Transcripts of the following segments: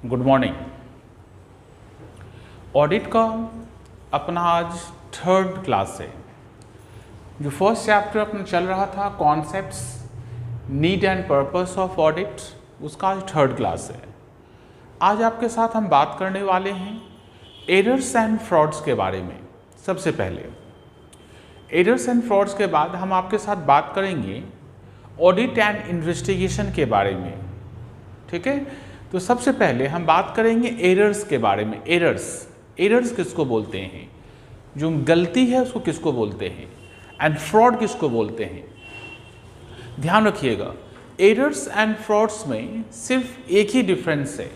Good morning. Audit का अपना आज थर्ड क्लास है। जो फर्स्ट चैप्टर अपना चल रहा था concepts, need and purpose of audit, उसका आज थर्ड क्लास है। आज आपके साथ हम बात करने वाले हैं एरर्स एंड फ्रॉड्स के बारे में। सबसे पहले एरर्स एंड फ्रॉड्स के बाद हम आपके साथ बात करेंगे ऑडिट एंड इन्वेस्टिगेशन के बारे में। ठीक है, तो सबसे पहले हम बात करेंगे एरर्स के बारे में। एरर्स किसको बोलते हैं, जो गलती है उसको किसको बोलते हैं, एंड फ्रॉड किसको बोलते हैं। ध्यान रखिएगा, एरर्स एंड फ्रॉड्स में सिर्फ एक ही डिफरेंस है।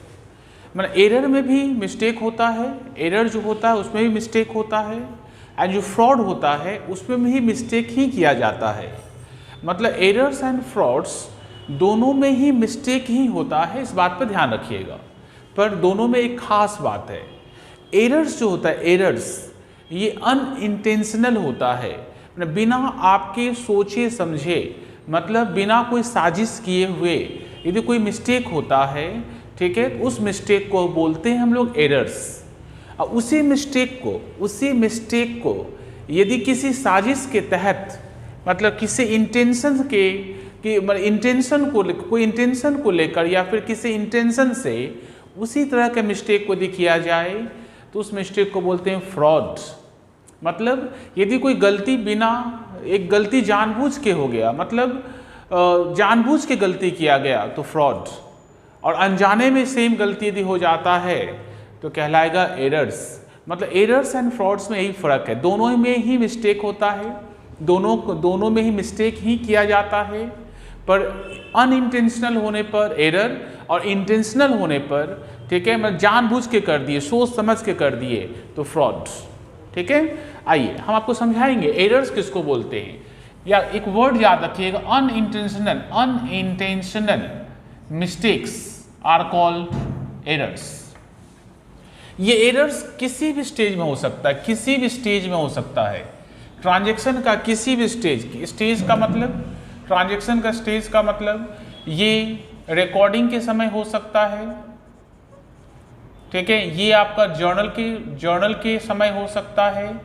मतलब एरर में भी मिस्टेक होता है, एरर जो होता है उसमें भी मिस्टेक होता है, एंड जो फ्रॉड होता है उसमें भी मिस्टेक ही किया जाता है। मतलब एरर्स एंड फ्रॉड्स दोनों में ही मिस्टेक ही होता है, इस बात पर ध्यान रखिएगा। पर दोनों में एक खास बात है, एरर्स जो होता है, एरर्स ये अनइंटेंशनल होता है, मतलब बिना आपके सोचे समझे, मतलब बिना कोई साजिश किए हुए यदि कोई मिस्टेक होता है, ठीक है, उस मिस्टेक को बोलते हैं हम लोग एरर्स। और उसी मिस्टेक को यदि किसी साजिश के तहत, मतलब किसी इंटेंशन के कोई इंटेंशन को लेकर या फिर किसी इंटेंशन से उसी तरह के मिस्टेक को यदि किया जाए तो उस मिस्टेक को बोलते हैं फ्रॉड। मतलब यदि कोई गलती एक गलती जानबूझ के हो गया, मतलब जानबूझ के गलती किया गया तो फ्रॉड, और अनजाने में सेम गलती यदि हो जाता है तो कहलाएगा एरर्स। मतलब एरर्स एंड फ्रॉड्स में यही फर्क है, दोनों में ही मिस्टेक होता है, दोनों में ही मिस्टेक ही किया जाता है। पर अनइंटेंशनल होने पर एरर और इंटेंशनल होने पर, ठीक है, मतलब जानबूझ के कर दिए, सोच समझ के कर दिए तो फ्रॉड। ठीक है, आइए हम आपको समझाएंगे एरर्स किसको बोलते हैं, या एक वर्ड याद रखिएगा, unintentional mistakes are called errors. ये एरर्स किसी भी स्टेज में हो सकता है, किसी भी स्टेज में हो सकता है। ट्रांजैक्शन का किसी भी स्टेज का मतलब, ट्रांजैक्शन का स्टेज का मतलब ये रिकॉर्डिंग के समय हो सकता है, ठीक है, ये आपका जर्नल के समय हो सकता है,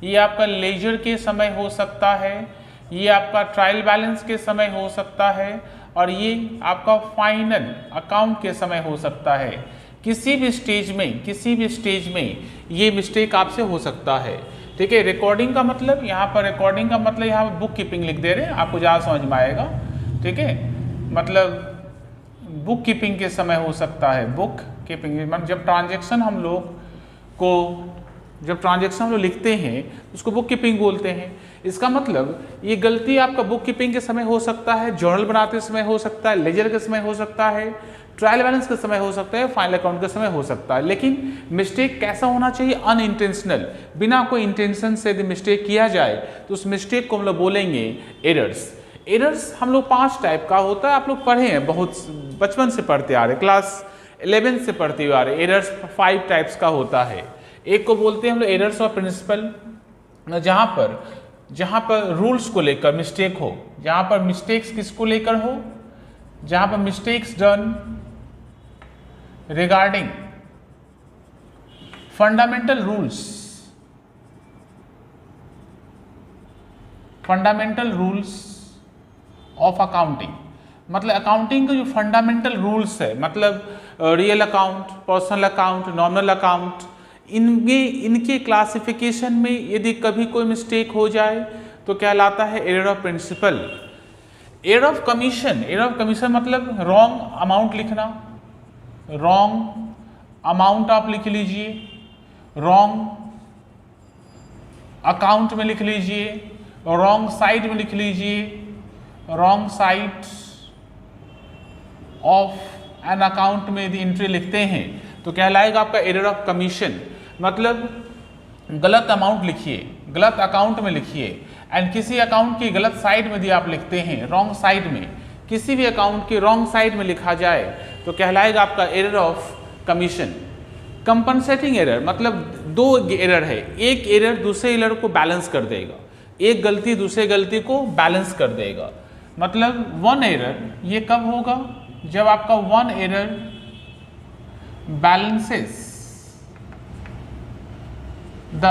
ये आपका लेजर के समय हो सकता है, ये आपका ट्रायल बैलेंस के समय हो सकता है, और ये आपका फाइनल अकाउंट के समय हो सकता है। किसी भी स्टेज में ये मिस्टेक आपसे हो सकता है। ठीक है, रिकॉर्डिंग का मतलब, यहाँ पर बुक कीपिंग लिख दे रहे हैं, आपको ज़्यादा समझ में आएगा। ठीक है, मतलब बुक कीपिंग के समय हो सकता है, बुक कीपिंग मतलब जब ट्रांजैक्शन हम लोग लिखते हैं उसको बुक कीपिंग बोलते हैं। इसका मतलब ये गलती आपका बुक कीपिंग के समय हो सकता है, जर्नल बनाते समय हो सकता है, लेजर के समय हो सकता है, ट्रायल बैलेंस के समय हो सकता है, फाइनल अकाउंट के समय हो सकता है। लेकिन मिस्टेक कैसा होना चाहिए, अनइंटेंशनल, बिना कोई इंटेंशन से यदि मिस्टेक किया जाए तो उस मिस्टेक को हम लोग बोलेंगे एरर्स। एरर्स हम लोग 5 टाइप का होता है, आप लोग पढ़े हैं, बहुत बचपन से पढ़ते आ रहे, क्लास 11 से पढ़ते हुए आ रहे। एरर्स 5 टाइप्स का होता है। एक को बोलते हैं हम लोग एरर्स ऑफ प्रिंसिपल, जहाँ पर रूल्स को लेकर मिस्टेक हो, जहाँ पर मिस्टेक्स किसको लेकर हो, जहाँ पर mistakes done regarding fundamental rules of accounting. मतलब अकाउंटिंग का जो फंडामेंटल रूल्स है, मतलब real account, personal account, nominal account, इनके क्लासिफिकेशन में यदि कभी कोई मिस्टेक हो जाए तो कहलाता है error of principle. Error of commission मतलब रॉन्ग अमाउंट लिखना, रॉन्ग अमाउंट आप लिख लीजिए, रॉन्ग अकाउंट में लिख लीजिए, रॉन्ग साइड में लिख लीजिए, wrong side of an account में यदि एंट्री लिखते हैं तो कहलाएगा आपका एरर ऑफ कमीशन। मतलब गलत अमाउंट लिखिए, गलत अकाउंट में लिखिए, एंड किसी अकाउंट की गलत साइड में यदि आप लिखते हैं, रॉन्ग साइड में, किसी भी अकाउंट की रॉन्ग साइड में लिखा जाए तो कहलाएगा आपका error of commission. Compensating error मतलब 2 एरर है, एक एरर दूसरे एरर को बैलेंस कर देगा, एक गलती दूसरे गलती को बैलेंस कर देगा। मतलब 1 एरर ये कब होगा, जब आपका 1 error balances the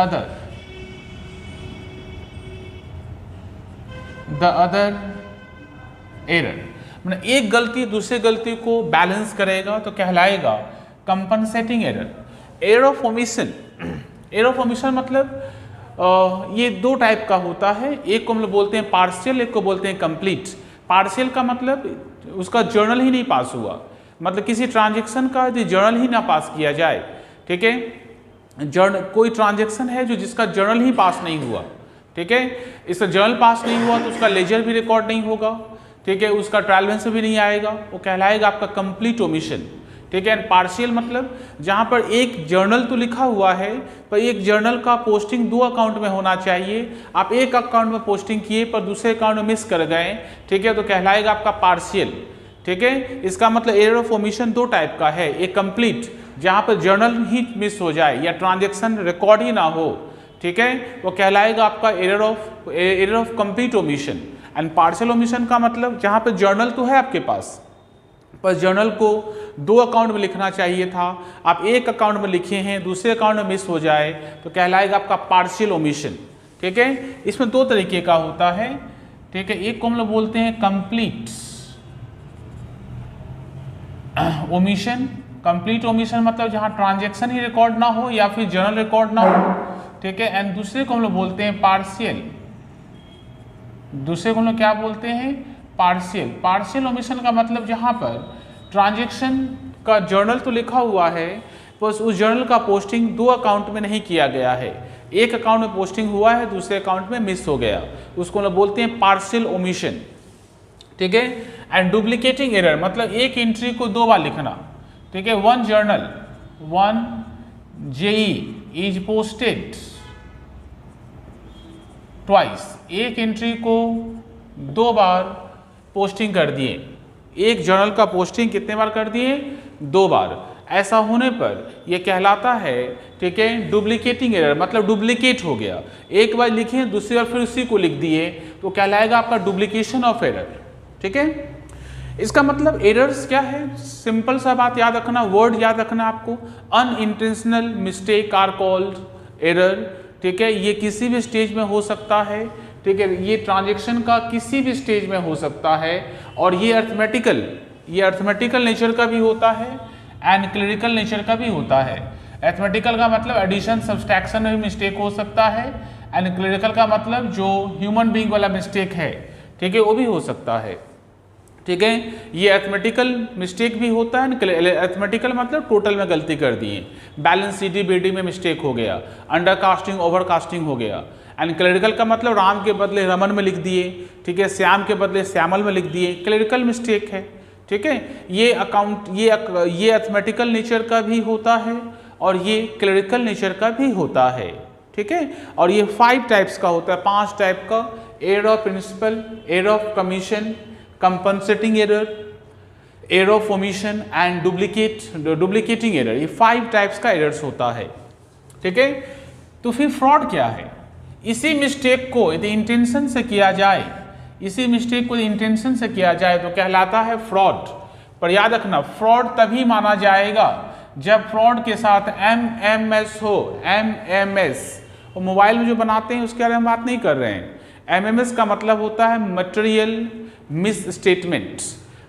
other error, मतलब एक गलती दूसरे गलती को बैलेंस करेगा तो कहलाएगा compensating error. Error of omission, error of omission मतलब ये दो टाइप का होता है, एक को हम लोग बोलते हैं पार्शियल, एक को बोलते हैं कंप्लीट। पार्शियल का मतलब उसका जर्नल ही नहीं पास हुआ, मतलब किसी ट्रांजेक्शन का यदि जर्नल ही ना पास किया जाए, ठीक है, कोई ट्रांजेक्शन है जो जिसका जर्नल ही पास नहीं हुआ, ठीक है, इसका जर्नल पास नहीं हुआ तो उसका लेजर भी रिकॉर्ड नहीं होगा, ठीक है, उसका ट्रायल बैलेंस भी नहीं आएगा, वो कहलाएगा आपका कंप्लीट ओमिशन, ठीक है। पार्शियल मतलब जहां पर एक जर्नल तो लिखा हुआ है पर एक जर्नल का पोस्टिंग दो अकाउंट में होना चाहिए, आप एक अकाउंट में पोस्टिंग किए पर दूसरे अकाउंट में मिस कर गए, ठीक है, तो कहलाएगा आपका पार्शियल, ठीक है। इसका मतलब एरर ऑफ ओमिशन दो टाइप का है, एक कंप्लीट जहां पर जर्नल ही मिस हो जाए या ट्रांजेक्शन रिकॉर्ड ही ना हो, ठीक है, वो कहलाएगा आपका error of complete omission. And partial omission का मतलब जहां पर जर्नल तो है आपके पास पर जर्नल को दो अकाउंट में लिखना चाहिए था, आप एक अकाउंट में लिखे हैं दूसरे अकाउंट में मिस हो जाए तो कहलाएगा आपका पार्शियल ओमिशन, ठीक है। इसमें दो तरीके का होता है, ठीक है, एक को हम लोग बोलते हैं कंप्लीट ओमिशन। कंप्लीट ओमिशन मतलब जहां ट्रांजैक्शन ही रिकॉर्ड ना हो या फिर जर्नल रिकॉर्ड ना हो, ठीक है। एंड दूसरे को हम लोग बोलते हैं पार्शियल, दूसरे को हम लोग क्या बोलते हैं, पार्शियल। पार्शियल ओमिशन का मतलब जहां पर ट्रांजैक्शन का जर्नल तो लिखा हुआ है बस उस जर्नल का पोस्टिंग दो अकाउंट में नहीं किया गया है, एक अकाउंट में पोस्टिंग हुआ है दूसरे अकाउंट में मिस हो गया, उसको हम लोग बोलते हैं पार्शियल ओमिशन, ठीक है। एंड डुप्लीकेटिंग एरर मतलब एक एंट्री को दो बार लिखना, ठीक है। One journal, one JE is posted twice, एक एंट्री को दो बार पोस्टिंग कर दिए, एक जर्नल का पोस्टिंग कितने बार कर दिए, दो बार। ऐसा होने पर यह कहलाता है, ठीक है, डुप्लीकेटिंग एरर मतलब डुप्लीकेट हो गया, एक बार लिखे दूसरी बार फिर उसी को लिख दिए तो कहलाएगा आपका डुप्लीकेशन ऑफ एरर, ठीक है। इसका मतलब एरर्स क्या है, सिंपल सा बात याद रखना, वर्ड याद रखना आपको, unintentional mistake are called error, ठीक है। ये किसी भी स्टेज में हो सकता है, ठीक है, ये ट्रांजैक्शन का किसी भी स्टेज में हो सकता है और ये अर्थमेटिकल नेचर का भी होता है एंड क्लरिकल नेचर का भी होता है। अर्थमेटिकल का मतलब एडिशन सब्सट्रैक्शन में भी मिस्टेक हो सकता है एंड क्लरिकल का मतलब जो ह्यूमन बीइंग वाला मिस्टेक है, ठीक है, वो भी हो सकता है, ठीक है। ये अर्थमेटिकल मिस्टेक भी होता है, अर्थमेटिकल मतलब टोटल में गलती कर दिए, बैलेंस सीडी बीडी में मिस्टेक हो गया, अंडर कास्टिंग ओवर कास्टिंग हो गया। एंड क्लरिकल का मतलब राम के बदले रमन में लिख दिए, ठीक है, श्याम के बदले श्यामल में लिख दिए, क्लरिकल मिस्टेक है, ठीक है। ये अकाउंट ये अर्थमेटिकल नेचर का भी होता है और ये क्लरिकल नेचर का भी होता है, ठीक है। और ये 5 टाइप्स का होता है, 5 टाइप का, error of principle, error of commission, compensating error, error of omission and duplicating error, ये 5 टाइप्स का एरर्स होता है, ठीक है। तो फिर फ्रॉड क्या है, इसी मिस्टेक को यदि इंटेंशन से किया जाए, इसी मिस्टेक को इंटेंशन से किया जाए तो कहलाता है फ्रॉड। पर याद रखना फ्रॉड तभी माना जाएगा जब फ्रॉड के साथ एमएमएस हो, एमएमएस, और मोबाइल में जो बनाते हैं उसके बारे में बात नहीं कर रहे हैं। एमएमएस का मतलब होता है मटेरियल मिस स्टेटमेंट,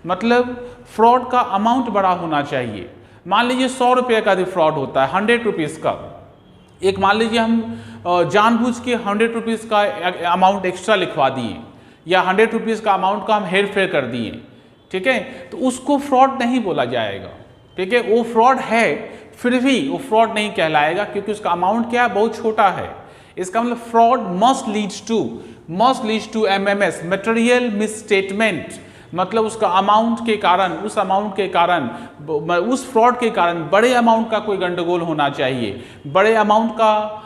मतलब फ्रॉड का अमाउंट बड़ा होना चाहिए। मान लीजिए 100 रुपये का यदि फ्रॉड होता है, 100 रुपीज़ का, एक मान लीजिए हम जानबूझ के 100 रुपीज़ का अमाउंट एक्स्ट्रा लिखवा दिए या 100 रुपीज़ का अमाउंट का हम हेर फेर कर दिए, ठीक है, तो उसको फ्रॉड नहीं बोला जाएगा, ठीक है। वो फ्रॉड है फिर भी वो फ्रॉड नहीं कहलाएगा क्योंकि उसका अमाउंट क्या है, बहुत छोटा है। इसका मतलब fraud must leads to MMS, material misstatement, मतलब उसका अमाउंट के कारण, उस अमाउंट के कारण, उस फ्रॉड के कारण बड़े अमाउंट का कोई गंडगोल होना चाहिए, बड़े अमाउंट का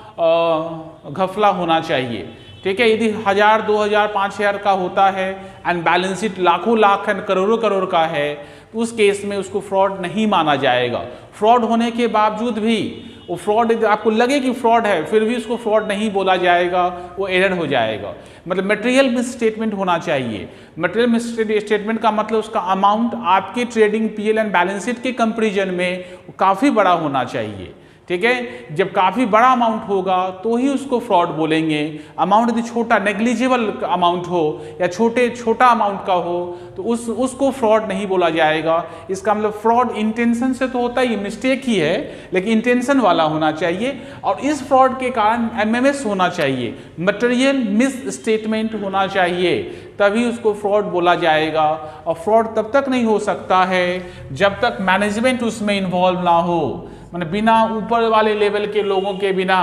घपला होना चाहिए, ठीक है। यदि 1000, 2000, 5000 का होता है एंड बैलेंस शीट लाखों लाख एंड करोड़ों करोड़ का है तो उस केस में उसको फ्रॉड नहीं माना जाएगा। फ्रॉड होने के बावजूद भी वो फ्रॉड आपको लगे कि फ्रॉड है, फिर भी उसको फ्रॉड नहीं बोला जाएगा, वो एरर हो जाएगा। मतलब मटेरियल मिस स्टेटमेंट होना चाहिए। मटेरियल मिस स्टेटमेंट का मतलब उसका अमाउंट आपके trading PL and balance sheet के कंपैरिजन में काफ़ी बड़ा होना चाहिए। ठीक है, जब काफ़ी बड़ा अमाउंट होगा तो ही उसको फ्रॉड बोलेंगे। अमाउंट यदि छोटा नेग्लिजिबल अमाउंट हो या छोटा अमाउंट का हो तो उसको फ्रॉड नहीं बोला जाएगा। इसका मतलब फ्रॉड इंटेंशन से तो होता ही, मिस्टेक ही है, लेकिन इंटेंशन वाला होना चाहिए और इस फ्रॉड के कारण एमएमएस होना चाहिए, मटेरियल मिस स्टेटमेंट होना चाहिए, तभी उसको फ्रॉड बोला जाएगा। और फ्रॉड तब तक नहीं हो सकता है जब तक मैनेजमेंट उसमें इन्वॉल्व ना हो। मतलब बिना ऊपर वाले लेवल के लोगों के बिना,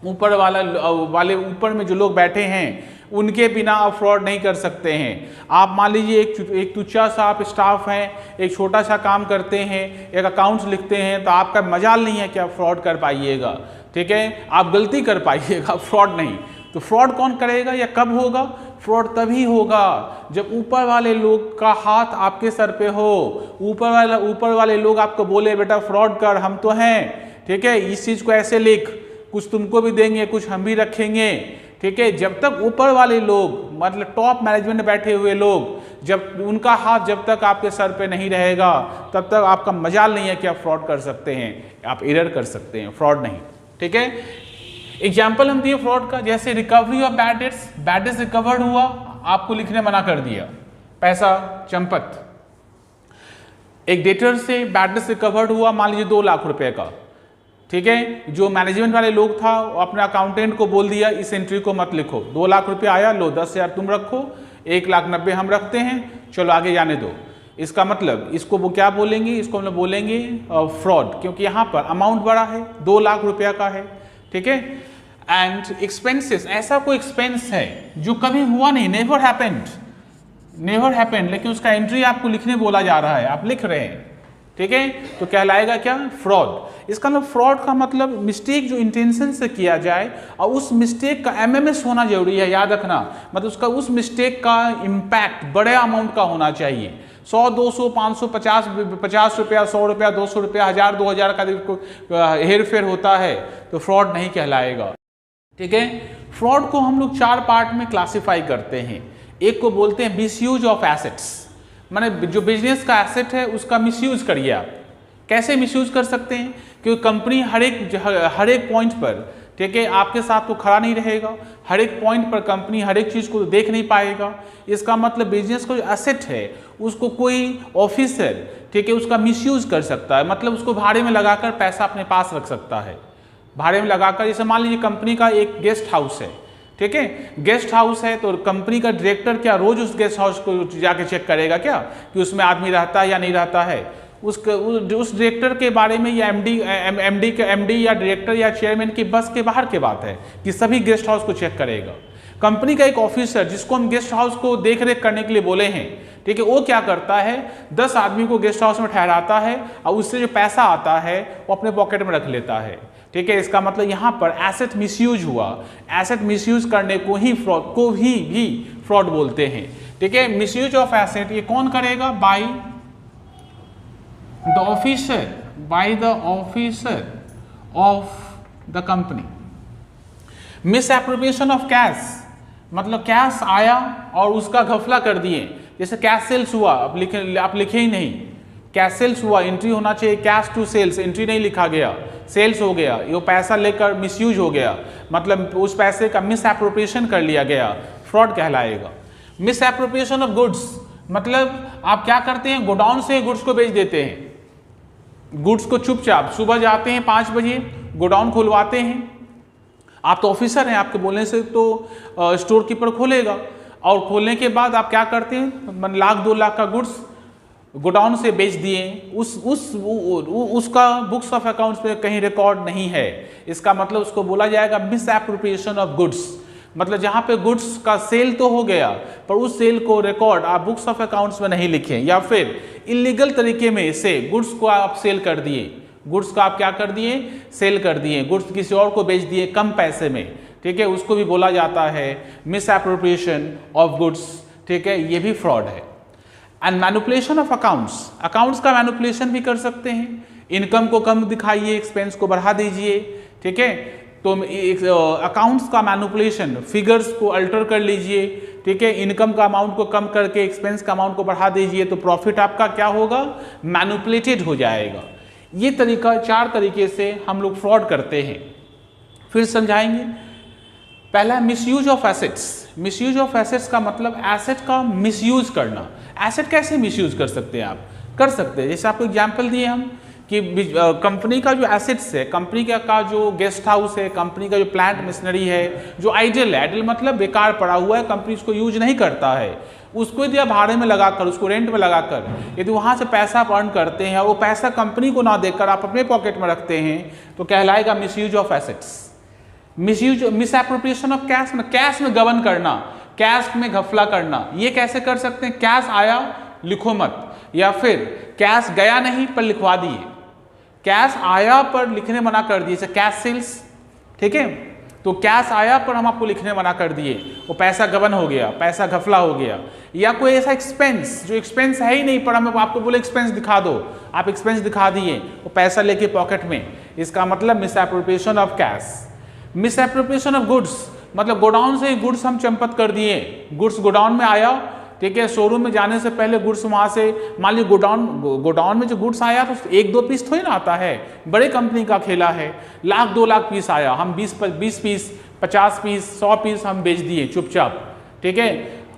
ऊपर में जो लोग बैठे हैं उनके बिना आप फ्रॉड नहीं कर सकते हैं। आप मान लीजिए एक तुच्छा सा आप स्टाफ हैं, एक छोटा सा काम करते हैं, एक अकाउंट्स लिखते हैं, तो आपका मजाल नहीं है कि आप फ्रॉड कर पाइएगा। ठीक है, आप गलती कर पाइएगा, फ्रॉड नहीं। तो फ्रॉड कौन करेगा या कब होगा? फ्रॉड तभी होगा जब ऊपर वाले लोग का हाथ आपके सर पे हो, ऊपर वाले लोग आपको बोले बेटा फ्रॉड कर, हम तो हैं, ठीक है, इस चीज़ को ऐसे लिख, कुछ तुमको भी देंगे, कुछ हम भी रखेंगे। ठीक है, जब तक ऊपर वाले लोग मतलब टॉप मैनेजमेंट में बैठे हुए लोग, जब उनका हाथ जब तक आपके सर पे नहीं रहेगा तब तक आपका मजाल नहीं है कि आप फ्रॉड कर सकते हैं, आप एरर कर सकते हैं, फ्रॉड नहीं। ठीक है, एग्जाम्पल हम दिए फ्रॉड का, जैसे recovery of bad debts recovered हुआ, आपको लिखने मना कर दिया, पैसा चंपत। एक डेटर से बैड डेट्स रिकवर्ड हुआ, मान लीजिए 2 लाख रुपए का। ठीक है, जो मैनेजमेंट वाले लोग था वो अपने अकाउंटेंट को बोल दिया इस एंट्री को मत लिखो, 2 लाख रुपए आया, लो 10,000 तुम रखो, 1,90,000 हम रखते हैं, चलो आगे जाने दो। इसका मतलब इसको वो क्या बोलेंगे, इसको हम लोग बोलेंगे फ्रॉड, क्योंकि यहाँ पर अमाउंट बड़ा है, 2 लाख रुपया का है। ठीक है, एंड एक्सपेंसेस, ऐसा कोई एक्सपेंस है जो कभी हुआ नहीं, नेवर हैपेंड, लेकिन उसका एंट्री आपको लिखने बोला जा रहा है, आप लिख रहे हैं। ठीक है, तो कहलाएगा क्या? फ्रॉड। इसका मतलब फ्रॉड का मतलब मिस्टेक जो इंटेंशन से किया जाए और उस मिस्टेक का एमएमएस होना जरूरी है, याद रखना। मतलब उसका उस मिस्टेक का इम्पैक्ट बड़े अमाउंट का होना चाहिए, 100, 200, 500, 50 रुपया, 100 रुपया, 200 रुपया, 1000, 2000 का हेर फेर होता है तो फ्रॉड नहीं कहलाएगा। ठीक है, फ्रॉड को हम लोग 4 पार्ट में क्लासिफाई करते हैं। एक को बोलते हैं मिसयूज ऑफ एसेट्स, माने जो बिजनेस का एसेट है उसका मिसयूज करिए आप। कैसे मिसयूज कर सकते हैं? क्योंकि कंपनी हर एक पॉइंट पर, ठीक है, आपके साथ तो खड़ा नहीं रहेगा, हर एक पॉइंट पर कंपनी हर एक चीज़ को देख नहीं पाएगा। इसका मतलब बिजनेस का जो एसेट है उसको कोई ऑफिसर, ठीक है, उसका मिसयूज कर सकता है, मतलब उसको भाड़े में लगाकर पैसा अपने पास रख सकता है। भाड़े में लगाकर, जैसे मान लीजिए कंपनी का एक गेस्ट हाउस है, ठीक है, गेस्ट हाउस है तो कंपनी का डायरेक्टर क्या रोज उस गेस्ट हाउस को जाके चेक करेगा क्या कि उसमें आदमी रहता है या नहीं रहता है? उस डायरेक्टर के बारे में या एमडी या डायरेक्टर या चेयरमैन की बस के बाहर की बात है कि सभी गेस्ट हाउस को चेक करेगा। कंपनी का एक ऑफिसर जिसको हम गेस्ट हाउस को देख रेख करने के लिए बोले हैं, ठीक है, वो क्या करता है, 10 आदमी को गेस्ट हाउस में ठहराता है और उससे जो पैसा आता है वो अपने पॉकेट में रख लेता है। ठीक है, इसका मतलब यहाँ पर एसेट मिसयूज हुआ। एसेट मिसयूज करने को ही फ्रॉड बोलते हैं। ठीक है, मिसयूज ऑफ एसेट ये कौन करेगा? By the officer of the company. Miss appropriation of cash, मतलब कैश आया और उसका घपला कर दिए। जैसे कैश सेल्स हुआ, आप लिखे ही नहीं, कैश सेल्स हुआ, एंट्री होना चाहिए कैश टू सेल्स, एंट्री नहीं लिखा गया, सेल्स हो गया, ये पैसा लेकर मिसयूज हो गया, मतलब उस पैसे का मिस एप्रोप्रिएशन कर लिया गया, फ्रॉड कहलाएगा। मिस एप्रोप्रिएशन ऑफ गुड्स, मतलब आप क्या करते हैं, गोडाउन से गुड्स को बेच देते हैं। गुड्स को चुपचाप सुबह जाते हैं 5 बजे, गोडाउन खुलवाते हैं। आप तो ऑफिसर हैं, आपके बोलने से तो स्टोर कीपर खोलेगा, और खोलने के बाद आप क्या करते हैं, 1,00,000 2 लाख का गुड्स गोडाउन से बेच दिए, उसका बुक्स ऑफ अकाउंट्स पे कहीं रिकॉर्ड नहीं है। इसका मतलब उसको बोला जाएगा मिस एप्रोप्रिएशन ऑफ गुड्स। मतलब जहाँ पे गुड्स का सेल तो हो गया पर उस सेल को रिकॉर्ड आप बुक्स ऑफ अकाउंट्स में नहीं लिखे, या फिर इलीगल तरीके में से गुड्स को आप सेल कर दिए, गुड्स का आप क्या कर दिए, सेल कर दिए, गुड्स किसी और को बेच दिए कम पैसे में। ठीक है, उसको भी बोला जाता है मिस एप्रोप्रिएशन ऑफ गुड्स। ठीक है, ये भी फ्रॉड है। And manipulation of accounts, accounts का मैनिपुलेशन भी कर सकते हैं, इनकम को कम दिखाइए, एक्सपेंस को बढ़ा दीजिए, ठीक है। तो अकाउंट्स का मैनिपुलेशन, फिगर्स को अल्टर कर लीजिए, ठीक है, इनकम का अमाउंट को कम करके एक्सपेंस का अमाउंट को बढ़ा दीजिए, तो प्रॉफिट आपका क्या होगा, मैनिपुलेटेड हो जाएगा। ये तरीका, 4 तरीके से हम लोग फ्रॉड करते हैं। फिर समझाएंगे। पहला misuse of assets. Misuse of assets का मतलब एसेट का मिसयूज करना। एसेट कैसे मिसयूज कर सकते हैं आप, कर सकते हैं, जैसे आपको एग्जांपल दिए हम कि कंपनी का जो एसेट्स है, कंपनी का जो गेस्ट हाउस है, कंपनी का जो प्लांट मशीनरी है, जो आइडल है, आइडल मतलब बेकार पड़ा हुआ है, कंपनी उसको यूज नहीं करता है, उसको यदि आप भाड़े में लगाकर, उसको रेंट में लगाकर यदि वहाँ से पैसा आप अर्न करते हैं और वो पैसा कंपनी को ना देकर आप अपने पॉकेट में रखते हैं, तो कहलाएगा misuse of assets. Misuse, misappropriation of cash, में कैश में गबन करना, कैश में घपला करना। ये कैसे कर सकते हैं, कैश आया लिखो मत, या फिर कैश गया नहीं पर लिखवा दिए, कैश आया पर लिखने मना कर दिए, जैसे कैश सेल्स, ठीक है। तो कैश आया पर हम आपको लिखने मना कर दिए, वो पैसा गबन हो गया, पैसा घपला हो गया। या कोई ऐसा एक्सपेंस जो एक्सपेंस है ही नहीं पर हम आपको बोले एक्सपेंस दिखा दो, आप एक्सपेंस दिखा दिए, वो पैसा लेके पॉकेट में, इसका मतलब misappropriation of cash. Misappropriation of goods मतलब गोडाउन से गुड्स हम चंपत कर दिए, गुड्स गोडाउन में आया, ठीक है, शोरूम में जाने से पहले गुड्स वहाँ से, मान लीजिए गोडाउन में जो गुड्स आया तो 1-2 पीस थोड़ी ना आता है, बड़े कंपनी का खेला है, 1,00,000-2 लाख पीस आया, हम 20 पीस, 50 पीस, 100 पीस हम बेच दिए चुपचाप, ठीक है।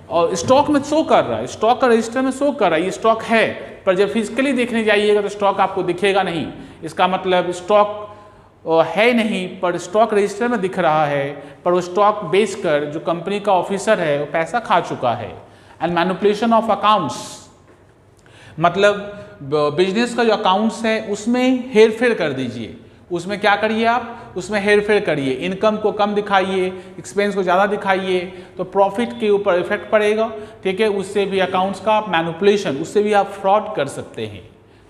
और स्टॉक में शो कर रहा है, स्टॉक का रजिस्टर में शो कर रहा है ये स्टॉक है, पर जब फिजिकली देखने जाइएगा तो स्टॉक आपको दिखेगा नहीं, इसका मतलब स्टॉक है नहीं पर स्टॉक रजिस्टर में दिख रहा है, पर वो स्टॉक बेचकर जो कंपनी का ऑफिसर है वो पैसा खा चुका है। एंड मैनिपुलेशन ऑफ अकाउंट्स मतलब बिजनेस का जो अकाउंट्स है उसमें हेर फेर कर दीजिए, उसमें क्या करिए आप, उसमें हेर फेर करिए, इनकम को कम दिखाइए, एक्सपेंस को ज़्यादा दिखाइए, तो प्रॉफिट के ऊपर इफेक्ट पड़ेगा, ठीक है। उससे भी अकाउंट्स का मैनिपुलेशन, उससे भी आप फ्रॉड कर सकते हैं,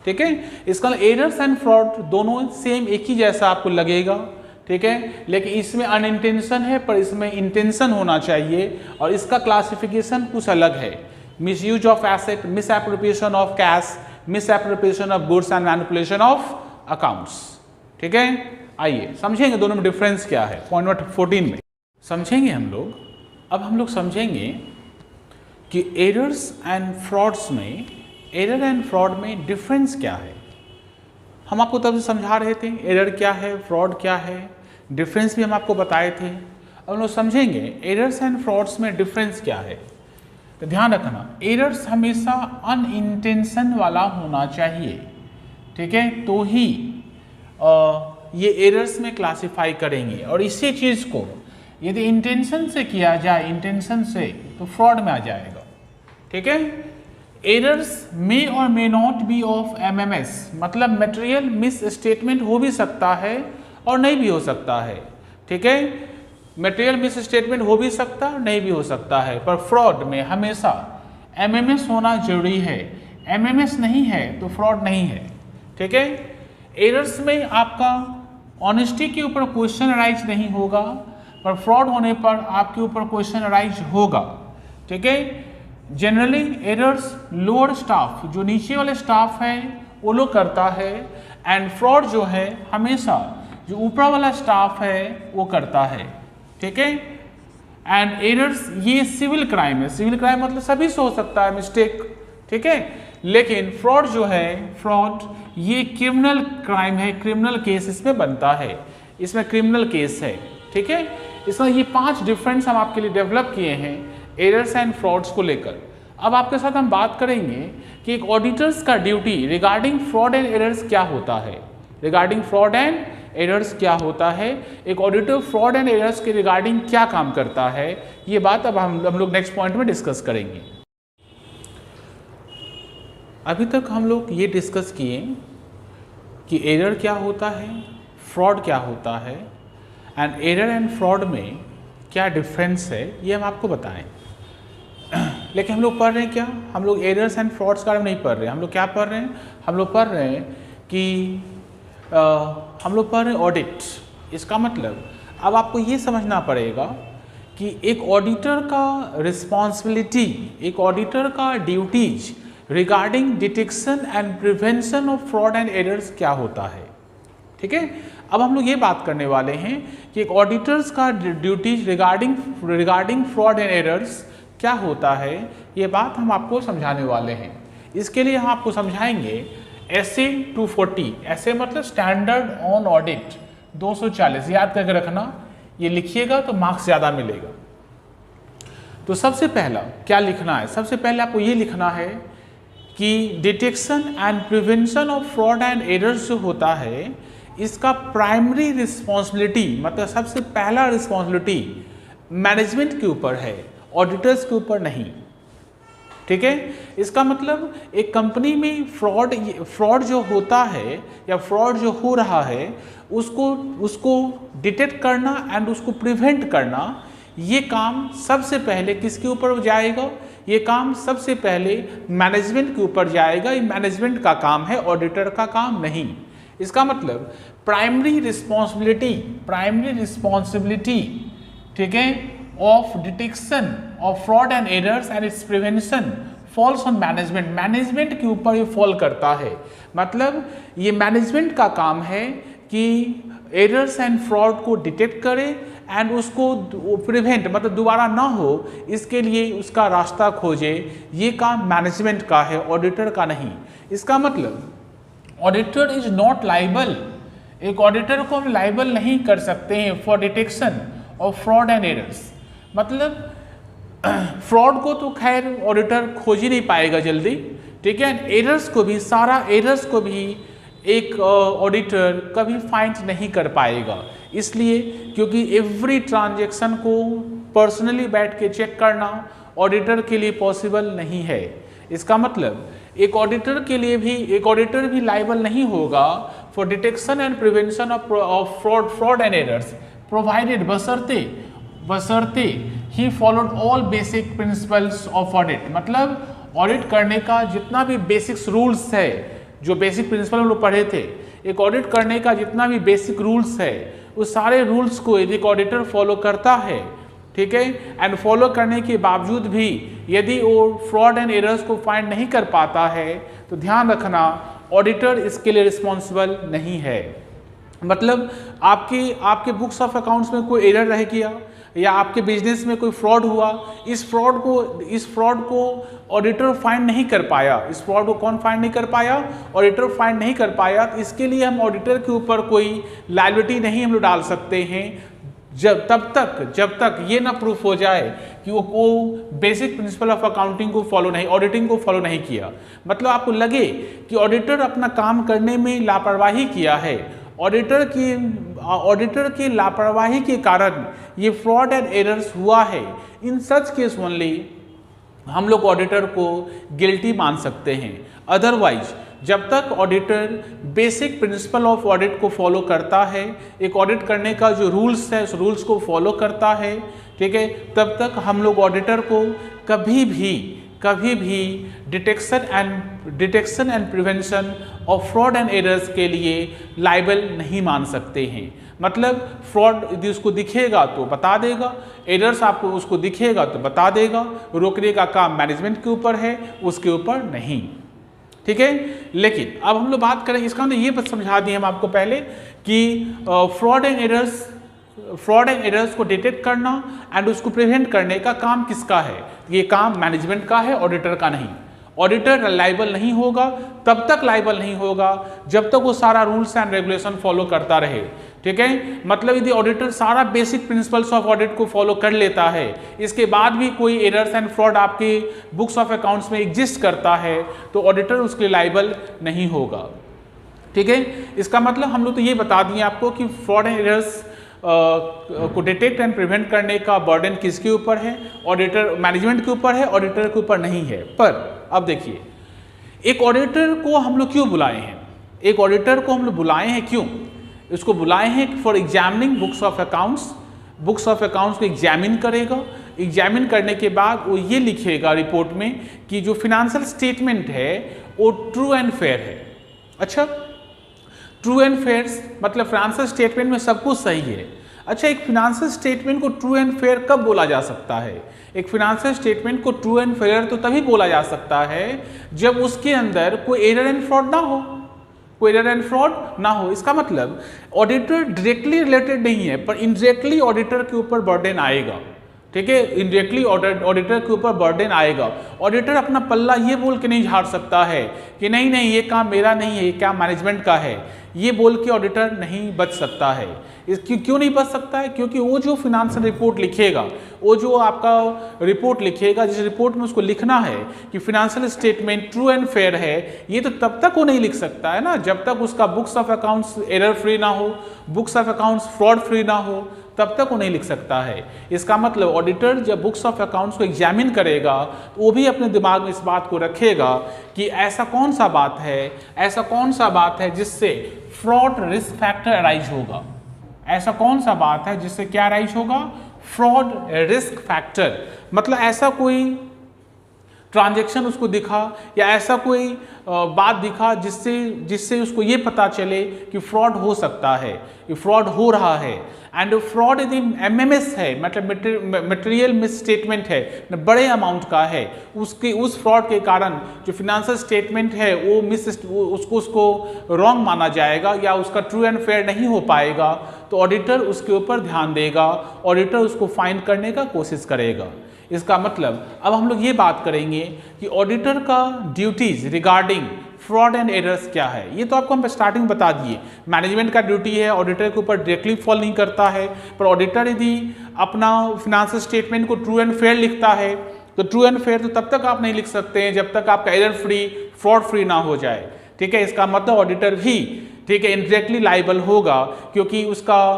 ठीक है। इसका एरर्स एंड फ्रॉड दोनों सेम एक ही जैसा आपको लगेगा, ठीक है, लेकिन इसमें अनइंटेंशन है पर इसमें इंटेंशन होना चाहिए और इसका क्लासिफिकेशन कुछ अलग है। Misuse of asset, misappropriation of cash, misappropriation of goods and manipulation of accounts, ठीक है। आइए समझेंगे दोनों में डिफरेंस क्या है, पॉइंट नंबर 14 में समझेंगे हम लोग। अब हम लोग समझेंगे कि एरर्स एंड फ्रॉड्स में, एरर एंड फ्रॉड में डिफरेंस क्या है। हम आपको तब से समझा रहे थे एरर क्या है, फ्रॉड क्या है, डिफरेंस भी हम आपको बताए थे। अब हम लोग समझेंगे एरर्स एंड फ्रॉड्स में डिफरेंस क्या है। तो ध्यान रखना, एरर्स हमेशा अनइंटेंशन वाला होना चाहिए, ठीक है, तो ही ये एरर्स में क्लासिफाई करेंगे। और इसी चीज़ को यदि इंटेंशन से किया जाए, इंटेंशन से, तो फ्रॉड में आ जाएगा, ठीक है। एरर्स मे और may not be of MMS मतलब मटेरियल मिस स्टेटमेंट हो भी सकता है और नहीं भी हो सकता है, ठीक है। मटेरियल मिस स्टेटमेंट हो भी सकता है, नहीं भी हो सकता है, पर फ्रॉड में हमेशा MMS होना जरूरी है। MMS नहीं है तो फ्रॉड नहीं है, ठीक है। एरर्स में आपका ऑनेस्टी के ऊपर क्वेश्चन अराइज नहीं होगा, पर फ्रॉड होने पर आपके ऊपर क्वेश्चन अराइज होगा, ठीक है। जनरली एरर्स लोअर स्टाफ, जो नीचे वाले स्टाफ है वो लोग करता है, एंड फ्रॉड जो है हमेशा जो ऊपर वाला स्टाफ है वो करता है, ठीक है। एंड एरर्स ये सिविल क्राइम है, सिविल क्राइम मतलब सभी से हो सकता है मिस्टेक, ठीक है। लेकिन फ्रॉड जो है, फ्रॉड ये क्रिमिनल क्राइम है, क्रिमिनल केस इसमें बनता है, इसमें क्रिमिनल केस है, ठीक है। इसमें ये 5 डिफरेंस हम आपके लिए डेवलप किए हैं एरर्स एंड फ्रॉड्स को लेकर। अब आपके साथ हम बात करेंगे कि एक ऑडिटर्स का duty regarding fraud and errors क्या होता है, रिगार्डिंग फ्रॉड एंड एरर्स क्या होता है, एक ऑडिटर फ्रॉड एंड एरर्स के रिगार्डिंग क्या काम करता है, ये बात अब हम लोग नेक्स्ट पॉइंट में डिस्कस करेंगे। अभी तक हम लोग ये डिस्कस किए कि एरर क्या होता है, फ्रॉड क्या होता है, एंड एरर एंड फ्रॉड में क्या डिफरेंस है ये हम आपको बताएं। लेकिन हम लोग पढ़ रहे हैं क्या, हम लोग एरर्स एंड फ्रॉड्स का नहीं पढ़ रहे हैं, हम लोग क्या पढ़ रहे हैं, हम लोग पढ़ रहे हैं कि हम लोग पढ़ रहे हैं ऑडिट। इसका मतलब अब आपको ये समझना पड़ेगा कि एक ऑडिटर का रिस्पॉन्सिबिलिटी, एक ऑडिटर का duties regarding detection and prevention of fraud and errors क्या होता है। ठीक है, अब हम लोग ये बात करने वाले हैं कि एक ऑडिटर्स का duties regarding fraud and errors क्या होता है, ये बात हम आपको समझाने वाले हैं। इसके लिए हम आपको समझाएंगे SA 240, ऐसे मतलब स्टैंडर्ड ऑन ऑडिट 240, याद करके रखना, ये लिखिएगा तो मार्क्स ज़्यादा मिलेगा। तो सबसे पहला क्या लिखना है, सबसे पहले आपको ये लिखना है कि detection and prevention of fraud and errors जो होता है, इसका प्राइमरी रिस्पॉन्सिबिलिटी मतलब सबसे पहला रिस्पॉन्सिबिलिटी मैनेजमेंट के ऊपर है, ऑडिटर्स के ऊपर नहीं। ठीक है, इसका मतलब एक कंपनी में फ्रॉड जो होता है या फ्रॉड जो हो रहा है उसको डिटेक्ट करना एंड उसको प्रिवेंट करना, ये काम सबसे पहले किसके ऊपर जाएगा, ये काम सबसे पहले मैनेजमेंट के ऊपर जाएगा। ये मैनेजमेंट का काम है, ऑडिटर का काम नहीं। इसका मतलब प्राइमरी रिस्पॉन्सिबिलिटी ठीक है of detection of fraud and errors and it's prevention falls on management के ऊपर ये फॉल करता है। मतलब ये मैनेजमेंट का काम है कि एरर्स एंड फ्रॉड को डिटेक्ट करे एंड उसको प्रिवेंट मतलब दोबारा ना हो, इसके लिए उसका रास्ता खोजे। ये काम मैनेजमेंट का है, ऑडिटर का नहीं। इसका मतलब ऑडिटर इज नॉट लाइबल, एक ऑडिटर को हम लाइबल नहीं कर सकते हैं for detection of fraud and errors. मतलब फ्रॉड को तो खैर ऑडिटर खोज ही नहीं पाएगा जल्दी, ठीक है। एरर्स को भी, सारा एरर्स को भी एक ऑडिटर कभी फाइंड नहीं कर पाएगा, इसलिए क्योंकि एवरी ट्रांजैक्शन को पर्सनली बैठ के चेक करना ऑडिटर के लिए पॉसिबल नहीं है। इसका मतलब एक ऑडिटर भी लाइबल नहीं होगा for detection and prevention of fraud and errors provided बशर्ते he followed all basic principles of audit. मतलब ऑडिट करने का जितना भी बेसिक्स रूल्स है, जो बेसिक प्रिंसिपल हम लोग पढ़े थे, एक ऑडिट करने का जितना भी बेसिक रूल्स है, उस सारे रूल्स को यदि एक ऑडिटर फॉलो करता है, ठीक है, एंड फॉलो करने के बावजूद भी यदि वो फ्रॉड एंड एरर्स को फाइंड नहीं कर पाता है, तो ध्यान रखना ऑडिटर इसके लिए रिस्पॉन्सिबल नहीं है। मतलब आपके बुक्स ऑफ अकाउंट्स में कोई एरर रह गया या आपके बिजनेस में कोई फ्रॉड हुआ, इस फ्रॉड को ऑडिटर फाइंड नहीं कर पाया। इस फ्रॉड को कौन फाइंड नहीं कर पाया? ऑडिटर फाइंड नहीं कर पाया। तो इसके लिए हम ऑडिटर के ऊपर कोई लायबिलिटी नहीं हम लोग डाल सकते हैं जब तक ये ना प्रूफ हो जाए कि वो बेसिक प्रिंसिपल ऑफ अकाउंटिंग को फॉलो नहीं, ऑडिटिंग को फॉलो नहीं किया। मतलब आपको लगे कि ऑडिटर अपना काम करने में लापरवाही किया है, ऑडिटर की लापरवाही के कारण ये फ्रॉड एंड एरर्स हुआ है, इन सच केस ओनली हम लोग ऑडिटर को गिल्टी मान सकते हैं। अदरवाइज जब तक auditor basic principle of audit को फॉलो करता है, एक ऑडिट करने का जो रूल्स है उस रूल्स को फॉलो करता है, ठीक है, तब तक हम लोग ऑडिटर को कभी भी detection and prevention of fraud and errors के लिए लाइबल नहीं मान सकते हैं। मतलब फ्रॉड यदि उसको दिखेगा तो बता देगा, एरर्स आपको उसको दिखेगा तो बता देगा, रोकने का काम मैनेजमेंट के ऊपर है, उसके ऊपर नहीं, ठीक है। लेकिन अब हम लोग बात करें इसका, तो ये समझा दिए हम आपको पहले कि फ्रॉड एंड एरर्स को डिटेक्ट करना एंड उसको प्रिवेंट करने का काम किसका है? ये काम मैनेजमेंट का है, ऑडिटर का नहीं। ऑडिटर लाइबल नहीं होगा, तब तक लाइबल नहीं होगा जब तक वो सारा रूल्स एंड रेगुलेशन फॉलो करता रहे, ठीक है। मतलब यदि ऑडिटर सारा बेसिक प्रिंसिपल्स ऑफ ऑडिट को फॉलो कर लेता है, इसके बाद भी कोई एरर्स एंड फ्रॉड आपके बुक्स ऑफ अकाउंट्स में एग्जिस्ट करता है, तो ऑडिटर उसके लिए लाइबल नहीं होगा, ठीक है। इसका मतलब हम लोग तो ये बता दिए आपको कि फ्रॉड एंड एरर्स को डिटेक्ट एंड प्रिवेंट करने का बर्डन किसके ऊपर है? ऑडिटर, मैनेजमेंट के ऊपर है, ऑडिटर के ऊपर नहीं है। पर अब देखिए, एक ऑडिटर को हम लोग क्यों बुलाए हैं? एक ऑडिटर को हम लोग बुलाए हैं क्यों? इसको बुलाए हैं for examining books of accounts को एग्जामिन करेगा। एग्जामिन करने के बाद वो ये लिखेगा रिपोर्ट में कि जो फिनेंशियल स्टेटमेंट है वो ट्रू एंड फेयर है। अच्छा, ट्रू एंड फेयर मतलब फाइनेंशियल स्टेटमेंट में सब कुछ सही है। अच्छा, एक फिनेंशियल स्टेटमेंट को ट्रू एंड फेयर कब बोला जा सकता है? एक फिनेंशियल स्टेटमेंट को ट्रू एंड फेयर तो तभी बोला जा सकता है जब उसके अंदर कोई एरर एंड फ्रॉड ना हो, कोई एरर एंड फ्रॉड ना हो। इसका मतलब ऑडिटर डायरेक्टली रिलेटेड नहीं है, पर इनडायरेक्टली ऑडिटर के ऊपर बर्डन आएगा। ठीक है, इनडायरेक्टली ऑडिटर के ऊपर बर्डन आएगा। ऑडिटर अपना पल्ला ये बोल के नहीं झाड़ सकता है कि नहीं नहीं ये काम मेरा नहीं है, ये काम मैनेजमेंट का है, ये बोल के ऑडिटर नहीं बच सकता है। क्यों नहीं बच सकता है? क्योंकि वो जो फिनेंशियल रिपोर्ट लिखेगा, वो जो आपका रिपोर्ट लिखेगा, जिस रिपोर्ट में उसको लिखना है कि financial statement true and fair है, ये तो तब तक वो नहीं लिख सकता है ना जब तक उसका books of accounts error free ना हो, books of accounts fraud free ना हो, तब तक वो नहीं लिख सकता है। इसका मतलब ऑडिटर जब बुक्स ऑफ अकाउंट्स को एग्जामिन करेगा तो वो भी अपने दिमाग में इस बात को रखेगा कि ऐसा कौन सा बात है, ऐसा कौन सा बात है जिससे फ्रॉड रिस्क फैक्टर अराइज होगा, ऐसा कौन सा बात है जिससे क्या अराइज होगा? Fraud risk factor. मतलब ऐसा कोई ट्रांजैक्शन उसको दिखा या ऐसा कोई बात दिखा जिससे उसको ये पता चले कि फ्रॉड हो सकता है, कि फ्रॉड हो रहा है। एंड फ्रॉड यदि एमएमएस है, मतलब मटेरियल मिसस्टेटमेंट है, बड़े अमाउंट का है, उस फ्रॉड के कारण जो फिनेंशियल स्टेटमेंट है वो उसको रॉन्ग माना जाएगा या उसका ट्रू एंड फेयर नहीं हो पाएगा, तो ऑडिटर उसके ऊपर ध्यान देगा, ऑडिटर उसको फाइंड करने का कोशिश करेगा। इसका मतलब अब हम लोग ये बात करेंगे कि ऑडिटर का duties regarding fraud and errors क्या है। ये तो आपको हम स्टार्टिंग बता दिए, मैनेजमेंट का ड्यूटी है, ऑडिटर के ऊपर डायरेक्टली फॉल नहीं करता है, पर ऑडिटर यदि अपना फिनेंशियल स्टेटमेंट को ट्रू एंड फेयर लिखता है तो ट्रू एंड फेयर तो तब तक आप नहीं लिख सकते हैं जब तक आपका एरर फ्री फ्रॉड फ्री ना हो जाए। ठीक है, इसका मतलब ऑडिटर भी ठीक है इनडायरेक्टली लाइबल होगा, क्योंकि उसका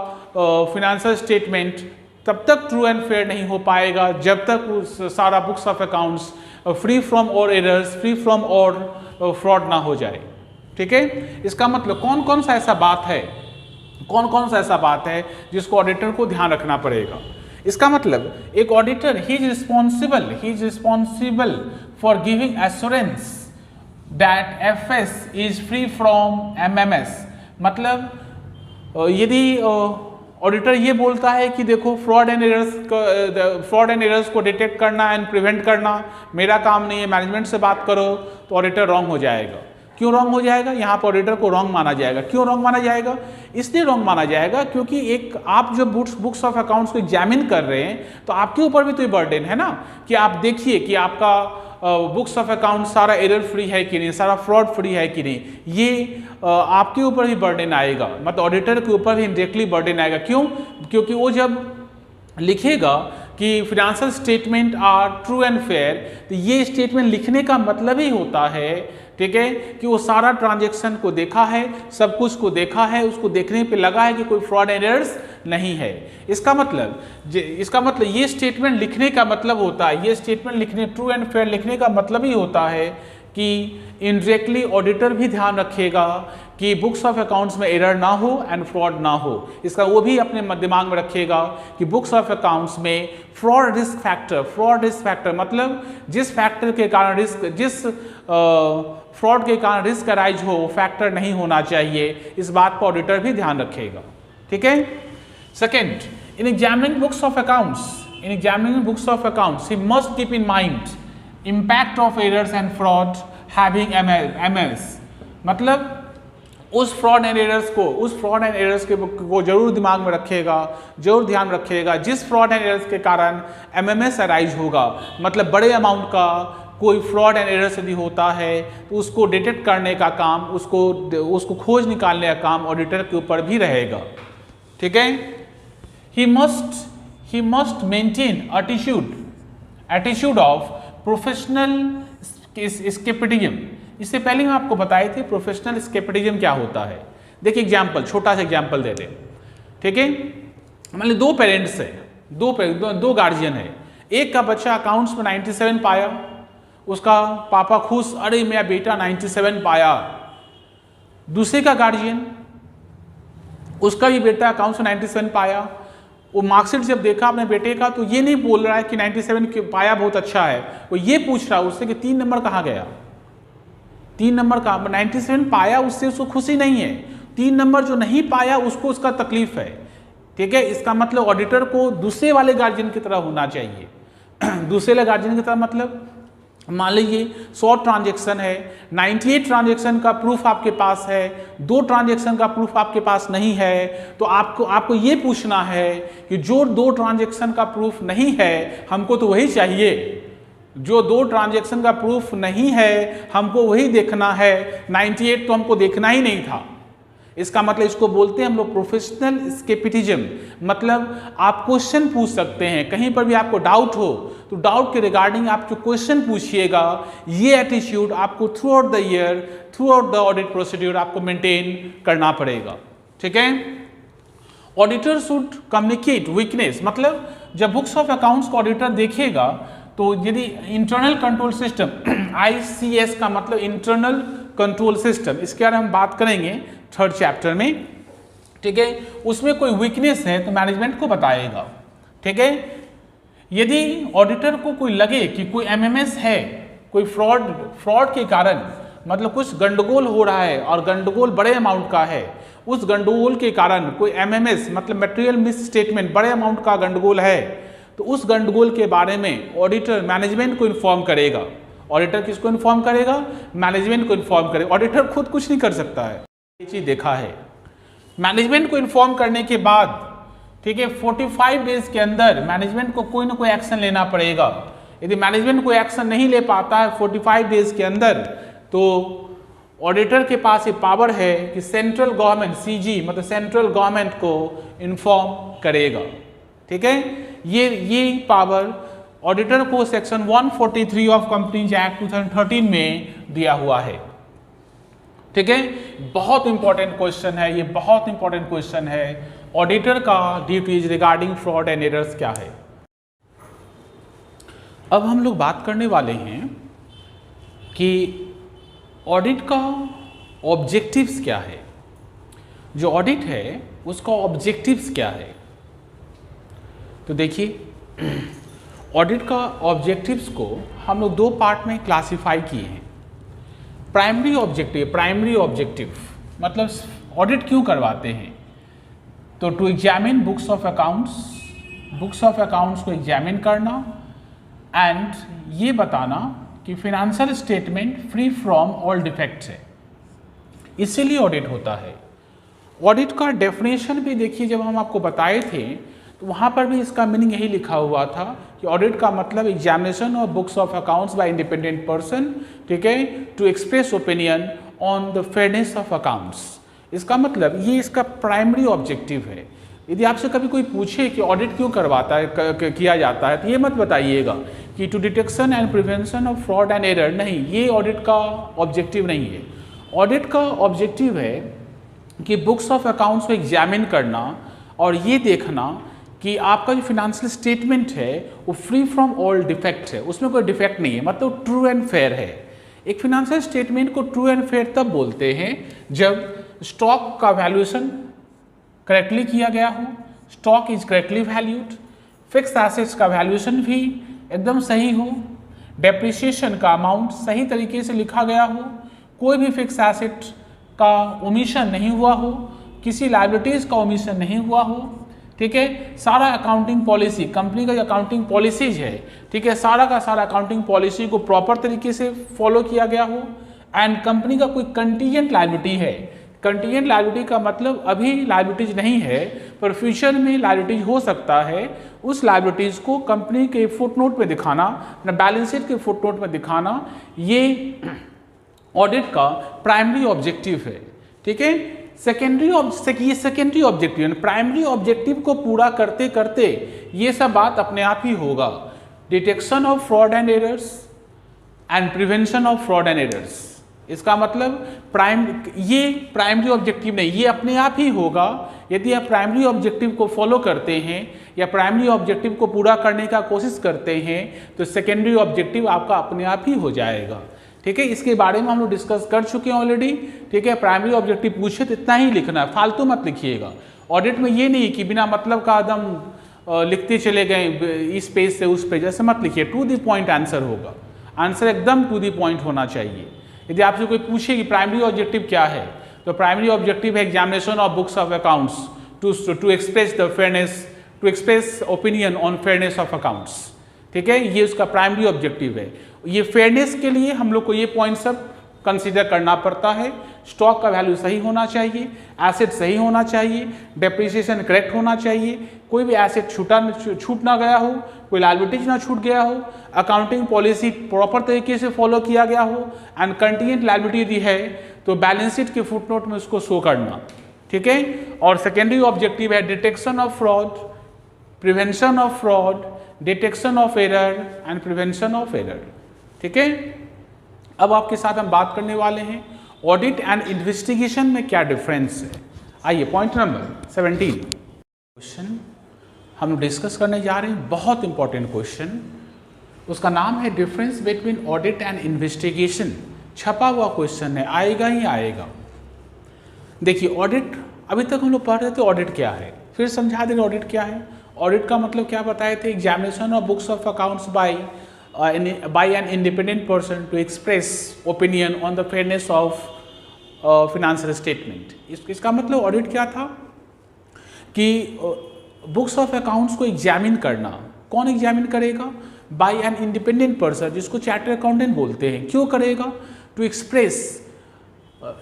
फिनेंशियल स्टेटमेंट तब तक ट्रू एंड फेयर नहीं हो पाएगा जब तक उस सारा books of accounts free from और एरर्स, फ्री फ्रॉम और फ्रॉड ना हो जाए। ठीक है, इसका मतलब कौन कौन सा ऐसा बात है जिसको ऑडिटर को ध्यान रखना पड़ेगा। इसका मतलब एक auditor he is responsible for giving assurance that FS is free from MMS. मतलब यदि ऑडिटर ये बोलता है कि देखो फ्रॉड एंड एरर्स को डिटेक्ट करना एंड प्रिवेंट करना मेरा काम नहीं है, मैनेजमेंट से बात करो, तो ऑडिटर रॉन्ग हो जाएगा। क्यों रॉन्ग हो जाएगा? यहाँ पर ऑडिटर को रॉन्ग माना जाएगा। क्यों रॉन्ग माना जाएगा? इसलिए रॉन्ग माना जाएगा क्योंकि एक आप जब बुक्स ऑफ अकाउंट्स को एग्जामिन कर रहे हैं तो आपके ऊपर भी तो ये बर्डन है ना कि आप देखिए कि आपका बुक्स ऑफ अकाउंट सारा एरर फ्री है कि नहीं, सारा फ्रॉड फ्री है कि नहीं, ये आपके ऊपर ही बर्डन आएगा, मतलब ऑडिटर के ऊपर भी इनडायरेक्टली बर्डन आएगा। क्यों? क्योंकि वो जब लिखेगा कि financial statement are true and fair, तो ये स्टेटमेंट लिखने का मतलब ही होता है ठीक है कि वो सारा ट्रांजैक्शन को देखा है, सब कुछ को देखा है, उसको देखने पे लगा है कि कोई फ्रॉड एरर्स नहीं है। इसका मतलब ये स्टेटमेंट लिखने का मतलब होता है, ये स्टेटमेंट लिखने ट्रू एंड फेयर लिखने का मतलब ही होता है कि इनडायरेक्टली ऑडिटर भी ध्यान रखेगा कि बुक्स ऑफ अकाउंट्स में एरर ना हो एंड फ्रॉड ना हो। इसका वो भी अपने दिमाग में रखेगा कि बुक्स ऑफ अकाउंट्स में फ्रॉड रिस्क फैक्टर मतलब जिस फैक्टर के कारण जिस फ्रॉड के कारण रिस्क अराइज हो वो फैक्टर नहीं होना चाहिए। इस बात पर ऑडिटर भी ध्यान रखेगा। ठीक है। Second, in examining books of accounts he must keep in mind impact of errors and fraud having MS। मतलब उस फ्रॉड एंड एरर्स को जरूर दिमाग में रखेगा, जरूर ध्यान रखेगा जिस फ्रॉड एंड एरर्स के कारण MMS अराइज होगा, मतलब बड़े अमाउंट का कोई फ्रॉड एंड एरर्स यदि होता है तो उसको डिटेक्ट करने का काम, उसको खोज निकालने का काम ऑडिटर के ऊपर भी रहेगा। ठीक है। He must maintain attitude of professional scepticism. इससे पहले मैं आपको बताए थे प्रोफेशनल स्केप्टिज्म क्या होता है। देखिए एग्जाम्पल, छोटा सा एग्जाम्पल देते हैं। ठीक है। मान ली 2 पेरेंट्स है, दो गार्जियन है। एक का बच्चा अकाउंट्स में 97 पाया, उसका पापा खुश, अरे मेरा बेटा 97 पाया। दूसरे का गार्जियन, उसका भी बेटा अकाउंट्स में 97 पाया। वो मार्कशीट जब देखा अपने बेटे का तो ये नहीं बोल रहा है कि 97 पाया बहुत अच्छा है, वो ये पूछ रहा है उससे कि 3 नंबर कहाँ गया, 3 नंबर का 97 पाया, उससे उसको खुशी नहीं है। 3 नंबर जो नहीं पाया उसको उसका तकलीफ है। ठीक है, इसका मतलब ऑडिटर को दूसरे वाले गार्जियन की तरह होना चाहिए। दूसरे वाले गार्जियन की तरह मतलब मान लीजिए 100 ट्रांजेक्शन है, 98 ट्रांजेक्शन का प्रूफ आपके पास है, 2 ट्रांजेक्शन का प्रूफ आपके पास नहीं है, तो आपको ये पूछना है कि जो 2 ट्रांजेक्शन का प्रूफ नहीं है हमको तो वही चाहिए, जो 2 ट्रांजेक्शन का प्रूफ नहीं है हमको वही देखना है, 98 तो हमको देखना ही नहीं था। इसका मतलब इसको बोलते हैं हम लोग प्रोफेशनल स्केपिटिज्म, मतलब आप क्वेश्चन पूछ सकते हैं, कहीं पर भी आपको डाउट हो तो डाउट के रिगार्डिंग आप जो क्वेश्चन पूछिएगा, ये एटीट्यूड आपको through out the year, through out the audit procedure आपको मेंटेन करना पड़ेगा। ठीक है, ऑडिटर शुड कम्युनिकेट वीकनेस, मतलब जब बुक्स ऑफ अकाउंट्स को ऑडिटर देखेगा तो यदि इंटरनल कंट्रोल सिस्टम ICS का मतलब इंटरनल कंट्रोल सिस्टम, इसके बारे में हम बात करेंगे 3rd चैप्टर में। ठीक है, उसमें कोई वीकनेस है तो मैनेजमेंट को बताएगा। ठीक है, यदि ऑडिटर को कोई लगे कि कोई MMS है, कोई फ्रॉड के कारण मतलब कुछ गंडगोल हो रहा है और गंडगोल बड़े अमाउंट का है, उस गंडगोल के कारण कोई MMS मतलब मटेरियल मिस स्टेटमेंट बड़े अमाउंट का गंडगोल है, तो उस गंडगोल के बारे में ऑडिटर मैनेजमेंट को इन्फॉर्म करेगा। ऑडिटर किसको इन्फॉर्म करेगा? मैनेजमेंट को इन्फॉर्म करेगा। ऑडिटर खुद कुछ नहीं कर सकता है, ये चीज देखा है। मैनेजमेंट को इन्फॉर्म करने के बाद ठीक है 45 डेज के अंदर मैनेजमेंट को कोई ना कोई एक्शन लेना पड़ेगा। यदि मैनेजमेंट कोई एक्शन नहीं ले पाता है 45 डेज के अंदर, तो ऑडिटर के पास ये पावर है कि सेंट्रल गवर्नमेंट CG मतलब सेंट्रल गवर्नमेंट को इन्फॉर्म करेगा। ठीक है, ये पावर ऑडिटर को सेक्शन 143 ऑफ कंपनीज एक्ट 2013 में दिया हुआ है। ठीक है, बहुत इंपॉर्टेंट क्वेश्चन है, ये बहुत इंपॉर्टेंट क्वेश्चन है। ऑडिटर का duties regarding fraud and errors क्या है। अब हम लोग बात करने वाले हैं कि ऑडिट का ऑब्जेक्टिव्स क्या है, जो ऑडिट है उसका ऑब्जेक्टिव्स क्या है। तो देखिए ऑडिट का ऑब्जेक्टिव्स को हम लोग 2 पार्ट में क्लासिफाई किए हैं। प्राइमरी ऑब्जेक्टिव मतलब ऑडिट क्यों करवाते हैं, तो to examine books of accounts को एग्जामिन करना एंड ये बताना कि financial statement free from all defects है, इसीलिए ऑडिट होता है। ऑडिट का डेफिनेशन भी देखिए, जब हम आपको बताए थे तो वहाँ पर भी इसका मीनिंग यही लिखा हुआ था कि ऑडिट का मतलब examination of books of accounts by independent person, ठीक है, to express opinion on the fairness of accounts. इसका मतलब ये इसका प्राइमरी ऑब्जेक्टिव है। यदि आपसे कभी कोई पूछे कि ऑडिट क्यों करवाता है किया जाता है, तो ये मत बताइएगा कि to detection and prevention of fraud and error, नहीं, ये ऑडिट का ऑब्जेक्टिव नहीं है। ऑडिट का ऑब्जेक्टिव है कि बुक्स ऑफ अकाउंट्स को एग्जामिन करना और ये देखना कि आपका जो फिनेंशियल स्टेटमेंट है वो फ्री फ्रॉम ऑल डिफेक्ट है, उसमें कोई डिफेक्ट नहीं है, मतलब ट्रू एंड फेयर है। एक फिनेंशियल स्टेटमेंट को ट्रू एंड फेयर तब बोलते हैं जब स्टॉक का वैल्यूएशन करेक्टली किया गया हो, stock is correctly valued, fix assets का वैल्यूएशन भी एकदम सही हो, डेप्रिसिएशन का अमाउंट सही तरीके से लिखा गया हो, कोई भी फिक्स एसेट का ओमिशन नहीं हुआ हो, किसी लायबिलिटीज़ का ओमिशन नहीं हुआ हो, ठीक है, सारा अकाउंटिंग पॉलिसी, कंपनी का जो अकाउंटिंग पॉलिसीज है, ठीक है, सारा का सारा अकाउंटिंग पॉलिसी को प्रॉपर तरीके से फॉलो किया गया हो। एंड कंपनी का कोई कंटीजेंट लायबिलिटी है, कंटीजेंट लायबिलिटी का मतलब अभी लायबिलिटीज नहीं है पर फ्यूचर में लायबिलिटीज हो सकता है, उस लायबिलिटीज को कंपनी के फुटनोट में दिखाना, बैलेंस शीट के फुटनोट में दिखाना, ये ऑडिट का प्राइमरी ऑब्जेक्टिव है। ठीक है, सेकेंडरी ऑब्जेक्टिव, प्राइमरी ऑब्जेक्टिव को पूरा करते करते ये सब बात अपने आप ही होगा। Detection of fraud and errors and prevention of fraud and errors, इसका मतलब ये प्राइमरी ऑब्जेक्टिव नहीं, ये अपने आप ही होगा यदि आप प्राइमरी ऑब्जेक्टिव को फॉलो करते हैं या प्राइमरी ऑब्जेक्टिव को पूरा करने का कोशिश करते हैं तो सेकेंडरी ऑब्जेक्टिव आपका अपने आप ही हो जाएगा। ठीक है, इसके बारे में हम लोग डिस्कस कर चुके हैं ऑलरेडी। ठीक है, प्राइमरी ऑब्जेक्टिव पूछे तो इतना ही लिखना है, फालतू मत लिखिएगा। ऑडिट में ये नहीं कि बिना मतलब का एकदम लिखते चले गए इस पेज से उस पेज, ऐसे मत लिखिए, टू द पॉइंट आंसर होगा, आंसर एकदम टू द पॉइंट होना चाहिए। यदि आपसे कोई पूछे कि प्राइमरी ऑब्जेक्टिव क्या है, तो प्राइमरी ऑब्जेक्टिव है examination of books of accounts to express the fairness, to express opinion on fairness of accounts. ठीक है, ये उसका प्राइमरी ऑब्जेक्टिव है। ये फेयरनेस के लिए हम लोग को ये पॉइंट सब कंसीडर करना पड़ता है। स्टॉक का वैल्यू सही होना चाहिए, एसेट सही होना चाहिए, डेप्रिसिएशन करेक्ट होना चाहिए, कोई भी एसेट छूट ना गया हो, कोई लायबिलिटीज ना छूट गया हो, अकाउंटिंग पॉलिसी प्रॉपर तरीके से फॉलो किया गया हो, एंड कंटीजेंट लायबिलिटी यदि है तो बैलेंस शीट के फुटनोट में उसको शो करना। ठीक है, और सेकेंडरी ऑब्जेक्टिव है detection of fraud, prevention of fraud, detection of error and prevention of error. ठीक है, अब आपके साथ हम बात करने वाले हैं ऑडिट एंड इन्वेस्टिगेशन में क्या डिफरेंस है। आइए पॉइंट नंबर 17 क्वेश्चन हम डिस्कस करने जा रहे हैं, बहुत इंपॉर्टेंट क्वेश्चन। उसका नाम है difference between audit and investigation. छपा हुआ क्वेश्चन है, आएगा ही आएगा। देखिए ऑडिट, अभी तक हम लोग पढ़ रहे थे ऑडिट क्या है, फिर समझा दे रहे ऑडिट क्या है। ऑडिट का मतलब क्या बताए थे, examination of books of accounts by an independent person to express opinion on the fairness of financial statement। इसका मतलब ऑडिट क्या था कि बुक्स ऑफ अकाउंट्स को एग्जामिन करना। कौन एग्जामिन करेगा? बाय एन इंडिपेंडेंट पर्सन, जिसको चार्टर्ड अकाउंटेंट बोलते हैं। क्यों करेगा? To express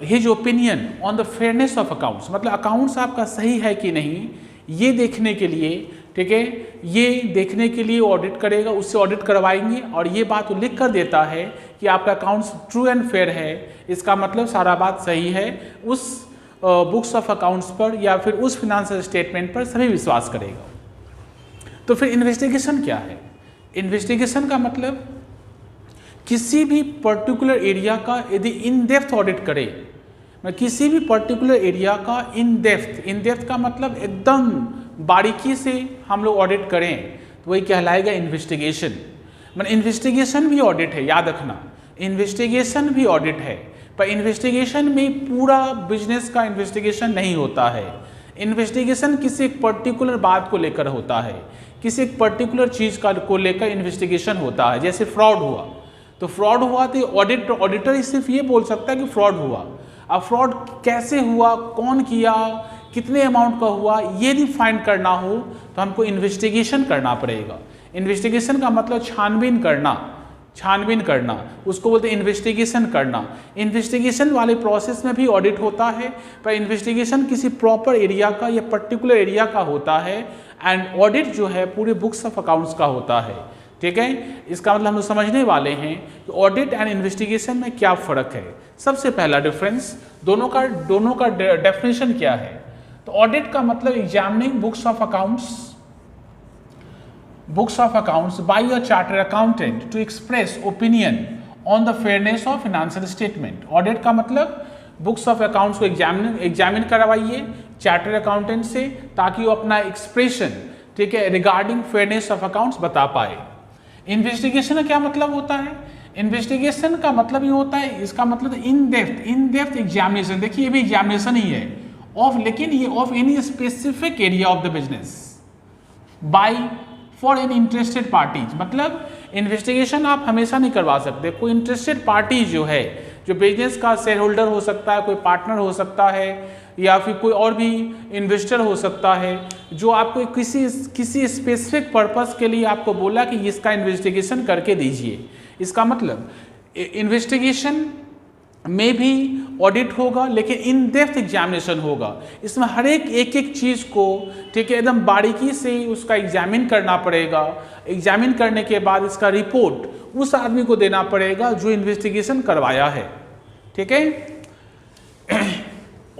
his opinion on the fairness of accounts, मतलब अकाउंट्स आपका सही है कि नहीं ये देखने के लिए। ठीक है, ये देखने के लिए ऑडिट करेगा, उससे ऑडिट करवाएंगे और ये बात वो लिख कर देता है कि आपका अकाउंट्स ट्रू एंड फेयर है। इसका मतलब सारा बात सही है, उस बुक्स ऑफ अकाउंट्स पर या फिर उस फिनेंशियल स्टेटमेंट पर सभी विश्वास करेगा। तो फिर इन्वेस्टिगेशन क्या है? इन्वेस्टिगेशन का मतलब किसी भी पर्टिकुलर एरिया का यदि इन डेप्थ ऑडिट करे, मैं किसी भी पर्टिकुलर एरिया का इन डेप्थ का मतलब एकदम बारीकी से हम लोग ऑडिट करें तो वही कहलाएगा इन्वेस्टिगेशन। मतलब इन्वेस्टिगेशन भी ऑडिट है, याद रखना, इन्वेस्टिगेशन भी ऑडिट है। पर इन्वेस्टिगेशन में पूरा बिजनेस का इन्वेस्टिगेशन नहीं होता है। इन्वेस्टिगेशन किसी एक पर्टिकुलर बात को लेकर होता है, किसी एक पर्टिकुलर चीज़ का को लेकर इन्वेस्टिगेशन होता है। जैसे फ्रॉड हुआ, तो फ्रॉड हुआ तो ऑडिटर सिर्फ ये बोल सकता है कि फ्रॉड हुआ। अब फ्रॉड कैसे हुआ, कौन किया, कितने अमाउंट का हुआ, ये भी फाइंड करना हो तो हमको इन्वेस्टिगेशन करना पड़ेगा। इन्वेस्टिगेशन का मतलब छानबीन करना, उसको बोलते हैं इन्वेस्टिगेशन करना। इन्वेस्टिगेशन वाले प्रोसेस में भी ऑडिट होता है, पर इन्वेस्टिगेशन किसी प्रॉपर एरिया का या पर्टिकुलर एरिया का होता है, एंड ऑडिट जो है पूरे बुक्स ऑफ अकाउंट्स का होता है। ठीक है, इसका मतलब हम लोग समझने वाले हैं कि ऑडिट एंड इन्वेस्टिगेशन में क्या फ़र्क है। सबसे पहला डिफरेंस, दोनों का डेफिनेशन क्या है। तो ऑडिट का मतलब examining books of accounts by a chartered accountant to express opinion on the fairness of financial statement. Audit का मतलब बुक्स ऑफ अकाउंट्स को एग्जामिन करवाइए चार्टर्ड अकाउंटेंट से, ताकि वो अपना एक्सप्रेशन, ठीक है, रिगार्डिंग फेयरनेस ऑफ अकाउंट्स बता पाए। इन्वेस्टिगेशन का क्या मतलब होता है? इन्वेस्टिगेशन का मतलब ये होता है, इसका मतलब इन डेप्थ एग्जामिनेशन। देखिए ये भी एग्जामिनेशन ही है लेकिन ये of any specific area of the business by for any interested parties. मतलब इन्वेस्टिगेशन आप हमेशा नहीं करवा सकते। कोई इंटरेस्टेड पार्टी जो है, जो बिजनेस का शेयर होल्डर हो सकता है, कोई पार्टनर हो सकता है, या फिर कोई और भी इन्वेस्टर हो सकता है, जो आपको किसी स्पेसिफिक पर्पस के लिए आपको बोला कि इसका इन्वेस्टिगेशन करके दीजिए। इसका मतलब इन्वेस्टिगेशन में भी ऑडिट होगा, लेकिन इन डेप्थ एग्जामिनेशन होगा। इसमें हर एक चीज़ को, ठीक है, एकदम बारीकी से उसका एग्जामिन करना पड़ेगा। एग्जामिन करने के बाद इसका रिपोर्ट उस आदमी को देना पड़ेगा जो इन्वेस्टिगेशन करवाया है। ठीक है,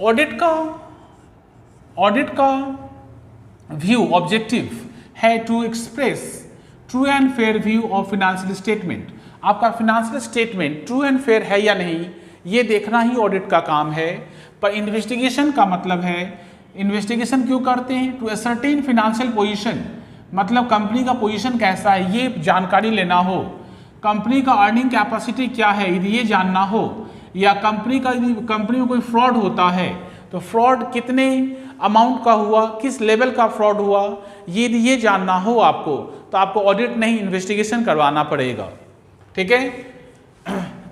ऑडिट का व्यू ऑब्जेक्टिव है to express true and fair view of financial statement. आपका financial statement true and fair है या नहीं, ये देखना ही ऑडिट का काम है। पर इन्वेस्टिगेशन का मतलब है, इन्वेस्टिगेशन क्यों करते हैं? टू असर्टेन फाइनेंशियल पोजीशन, मतलब कंपनी का पोजीशन कैसा है ये जानकारी लेना हो, कंपनी का अर्निंग कैपेसिटी क्या है यदि ये जानना हो, या कंपनी में कोई फ्रॉड होता है तो फ्रॉड कितने अमाउंट का हुआ, किस लेवल का फ्रॉड हुआ, ये जानना हो आपको, तो आपको ऑडिट नहीं इन्वेस्टिगेशन करवाना पड़ेगा। ठीक है,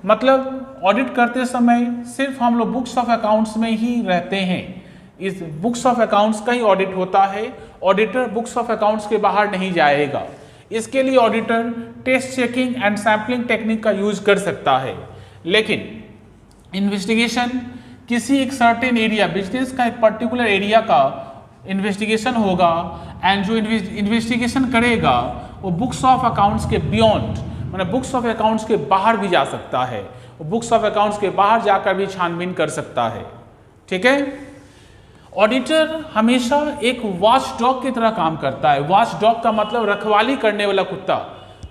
मतलब ऑडिट करते समय सिर्फ हम लोग बुक्स ऑफ अकाउंट्स में ही रहते हैं, इस बुक्स ऑफ अकाउंट्स का ही ऑडिट होता है। ऑडिटर बुक्स ऑफ अकाउंट्स के बाहर नहीं जाएगा। इसके लिए auditor test checking and sampling technique का यूज कर सकता है। लेकिन इन्वेस्टिगेशन किसी एक सर्टेन एरिया, बिजनेस का एक पर्टिकुलर एरिया का इन्वेस्टिगेशन होगा, एंड जो इन्वेस्टिगेशन करेगा वो बुक्स ऑफ अकाउंट्स के बियॉन्ड, मतलब बुक्स ऑफ अकाउंट्स के बाहर भी जा सकता है। वो बुक्स ऑफ अकाउंट्स के बाहर जाकर भी छानबीन कर सकता है। ठीक है। ऑडिटर हमेशा एक वॉच डॉग की तरह काम करता है। वॉच डॉग का मतलब रखवाली करने वाला कुत्ता।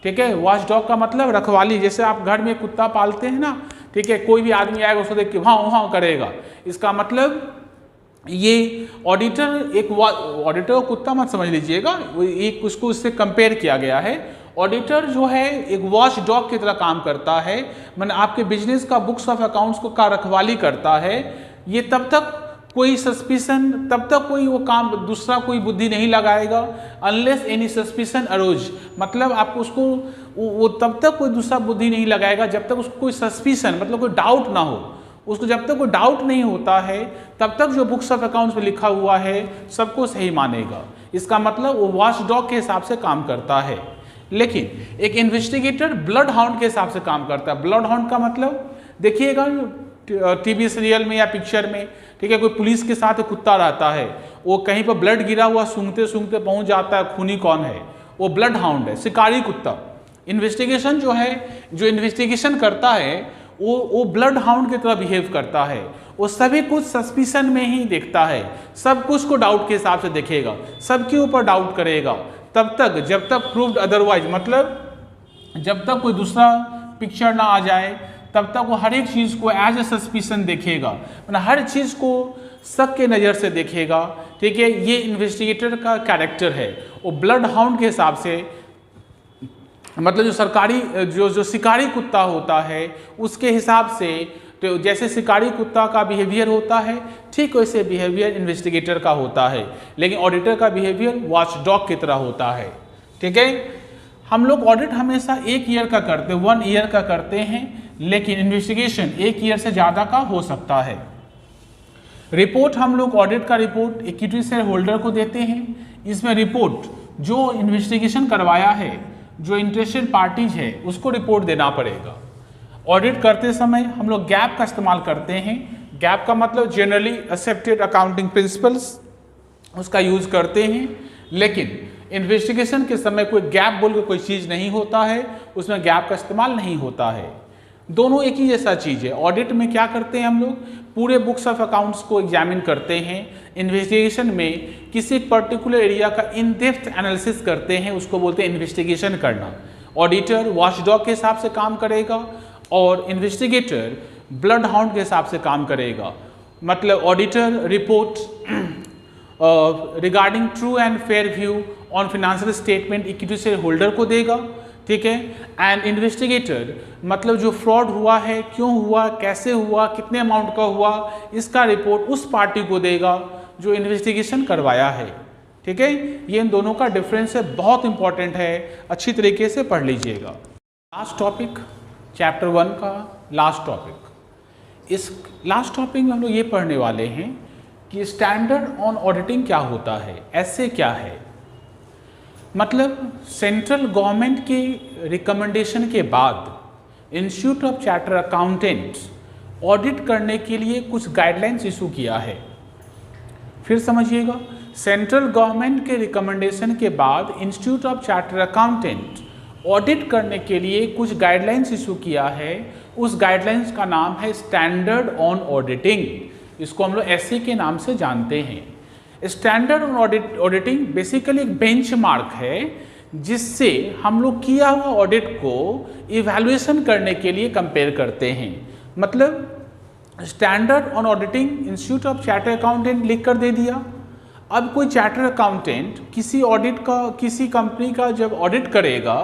ठीक है। वॉच डॉग का मतलब रखवाली, जैसे आप घर में कुत्ता पालते हैं ना, ठीक है, कोई भी आदमी आएगा उसको देख के वहाँ वहाँ करेगा, इसका मतलब ये ऑडिटर एक ऑडिटर को कुत्ता मत समझ लीजिएगा, एक उसको इससे कंपेयर किया गया है। ऑडिटर जो है एक वॉच डॉग की तरह काम करता है, मैंने आपके बिजनेस का बुक्स ऑफ अकाउंट्स को का रखवाली करता है। ये तब तक कोई सस्पिशन, तब तक कोई वो काम दूसरा कोई बुद्धि नहीं लगाएगा अनलेस एनी सस्पिशन अरोज, मतलब आपको उसको वो तब तक कोई दूसरा बुद्धि नहीं लगाएगा जब तक उसको कोई सस्पिशन, मतलब कोई डाउट ना हो। उसको जब तक कोई डाउट नहीं होता है तब तक जो बुक्स ऑफ अकाउंट्स में लिखा हुआ है सबको सही मानेगा। इसका मतलब वो वॉच डॉग के हिसाब से काम करता है। लेकिन एक इन्वेस्टिगेटर ब्लड हाउंड के हिसाब से काम करता है। ब्लड हाउंड का मतलब देखिएगा टीवी सीरियल में या पिक्चर में, ठीक है, कोई पुलिस के साथ कुत्ता रहता है, वो कहीं पर ब्लड गिरा हुआ सूंघते सूंघते पहुंच जाता है, खूनी कौन है, वो ब्लड हाउंड है, शिकारी कुत्ता। इन्वेस्टिगेशन जो है, जो इन्वेस्टिगेशन करता है वो ब्लड हाउंड की तरह बिहेव करता है। वो सभी कुछ सस्पिशन में ही देखता है, सब कुछ को डाउट के हिसाब से देखेगा, सबके ऊपर डाउट करेगा तब तक जब तक प्रूव्ड अदरवाइज, मतलब जब तक कोई दूसरा पिक्चर ना आ जाए तब तक वो हर एक चीज़ को एज ए सस्पिशन देखेगा, मतलब हर चीज़ को शक के नज़र से देखेगा। ठीक है, ये इन्वेस्टिगेटर का कैरेक्टर है। वो ब्लड हाउंड के हिसाब से, मतलब जो सरकारी जो शिकारी कुत्ता होता है उसके हिसाब से, तो जैसे शिकारी कुत्ता का बिहेवियर होता है ठीक वैसे बिहेवियर इन्वेस्टिगेटर का होता है। लेकिन ऑडिटर का बिहेवियर वॉच डॉग की तरह होता है। ठीक है। हम लोग ऑडिट हमेशा 1 ईयर का करते हैं, 1 ईयर का करते हैं, लेकिन इन्वेस्टिगेशन 1 ईयर से ज़्यादा का हो सकता है। रिपोर्ट हम लोग ऑडिट का रिपोर्ट इक्विटी शेयर होल्डर को देते हैं। इसमें रिपोर्ट जो इन्वेस्टिगेशन करवाया है, जो इंटरेस्टेड पार्टीज है उसको रिपोर्ट देना पड़ेगा। ऑडिट करते समय हम लोग गैप का इस्तेमाल करते हैं। गैप का मतलब जनरली एक्सेप्टेड अकाउंटिंग प्रिंसिपल्स, उसका यूज करते हैं। लेकिन इन्वेस्टिगेशन के समय कोई गैप बोल के कोई चीज़ नहीं होता है, उसमें गैप का इस्तेमाल नहीं होता है। दोनों एक ही जैसा चीज़ है। ऑडिट में क्या करते हैं हम लोग, पूरे बुक्स ऑफ अकाउंट्स को एग्जामिन करते हैं। इन्वेस्टिगेशन में किसी पर्टिकुलर एरिया का इन डेप्थ एनालिसिस करते हैं, उसको बोलते हैं इन्वेस्टिगेशन करना। ऑडिटर वॉचडॉग के हिसाब से काम करेगा और इन्वेस्टिगेटर ब्लड हाउंड के हिसाब से काम करेगा। मतलब auditor report regarding true and fair view on financial statement equity share holder को देगा। ठीक है। एंड इन्वेस्टिगेटर मतलब जो फ्रॉड हुआ है, क्यों हुआ, कैसे हुआ, कितने अमाउंट का हुआ, इसका रिपोर्ट उस पार्टी को देगा जो इन्वेस्टिगेशन करवाया है। ठीक है। ये इन दोनों का डिफरेंस है, बहुत इंपॉर्टेंट है, अच्छी तरीके से पढ़ लीजिएगा। लास्ट टॉपिक चैप्टर 1 का लास्ट टॉपिक। इस लास्ट टॉपिक में हम लोग ये पढ़ने वाले हैं कि स्टैंडर्ड ऑन ऑडिटिंग क्या होता है, ऐसे क्या है। मतलब सेंट्रल गवर्नमेंट की रिकमेंडेशन के बाद institute of charter accountants audit करने के लिए कुछ गाइडलाइंस इशू किया है। फिर समझिएगा, सेंट्रल गवर्नमेंट के रिकमेंडेशन के बाद institute of charter accountant audit करने के लिए कुछ गाइडलाइंस इशू किया है। उस गाइडलाइंस का नाम है स्टैंडर्ड ऑन ऑडिटिंग। इसको हम लोग एसए के नाम से जानते हैं। स्टैंडर्ड ऑन ऑडिटिंग बेसिकली एक बेंचमार्क है जिससे हम लोग किया हुआ ऑडिट को इवैल्यूएशन करने के लिए कंपेयर करते हैं। मतलब standard on auditing institute of charter accountant लिख कर दे दिया। अब कोई चार्टर अकाउंटेंट किसी ऑडिट का, किसी कंपनी का जब ऑडिट करेगा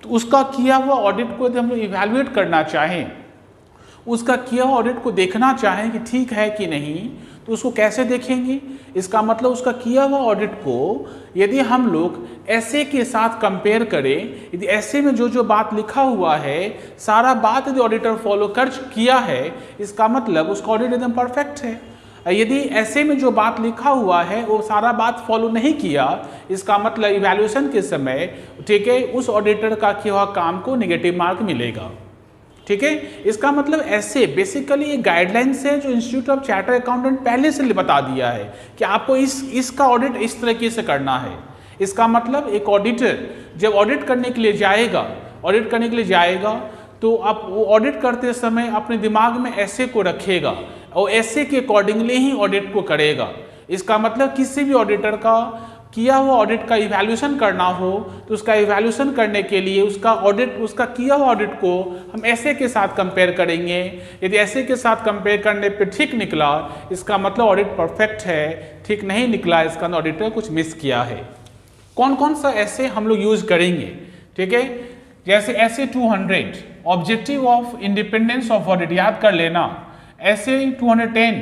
तो उसका किया हुआ ऑडिट को यदि हम लोग इवैल्यूएट करना चाहें, उसका किया हुआ ऑडिट को देखना चाहें कि ठीक है कि नहीं, तो उसको कैसे देखेंगे। इसका मतलब उसका किया हुआ ऑडिट को यदि हम लोग ऐसे के साथ कंपेयर करें, यदि ऐसे में जो जो बात लिखा हुआ है सारा बात यदि ऑडिटर फॉलो कर किया है, इसका मतलब उसका ऑडिट एकदम परफेक्ट है। यदि ऐसे में जो बात लिखा हुआ है वो सारा बात फॉलो नहीं किया, इसका मतलब इवैल्यूएशन के समय, ठीक है, उस ऑडिटर का किया हुआ काम को नेगेटिव मार्क मिलेगा। ठीक है, इसका मतलब ऐसे बेसिकली ये गाइडलाइंस है जो इंस्टीट्यूट ऑफ चार्टर्ड अकाउंटेंट पहले से बता दिया है कि आपको इसका ऑडिट इस तरीके से करना है। इसका मतलब एक ऑडिटर जब ऑडिट करने के लिए जाएगा तो आप वो ऑडिट करते समय अपने दिमाग में ऐसे को रखेगा और ऐसे के अकॉर्डिंगली ही ऑडिट को करेगा। इसका मतलब किसी भी ऑडिटर का किया हुआ ऑडिट का इवैल्यूएशन करना हो तो उसका इवैल्यूएशन करने के लिए उसका किया हुआ ऑडिट को हम ऐसे के साथ कंपेयर करेंगे। यदि ऐसे के साथ कंपेयर करने पे ठीक निकला, इसका मतलब ऑडिट परफेक्ट है। ठीक नहीं निकला, इसका ऑडिटर कुछ मिस किया है। कौन कौन सा ऐसे हम लोग यूज करेंगे, ठीक है, जैसे ऐसे 200 objective of independence of audit याद कर लेना, ऐसे 210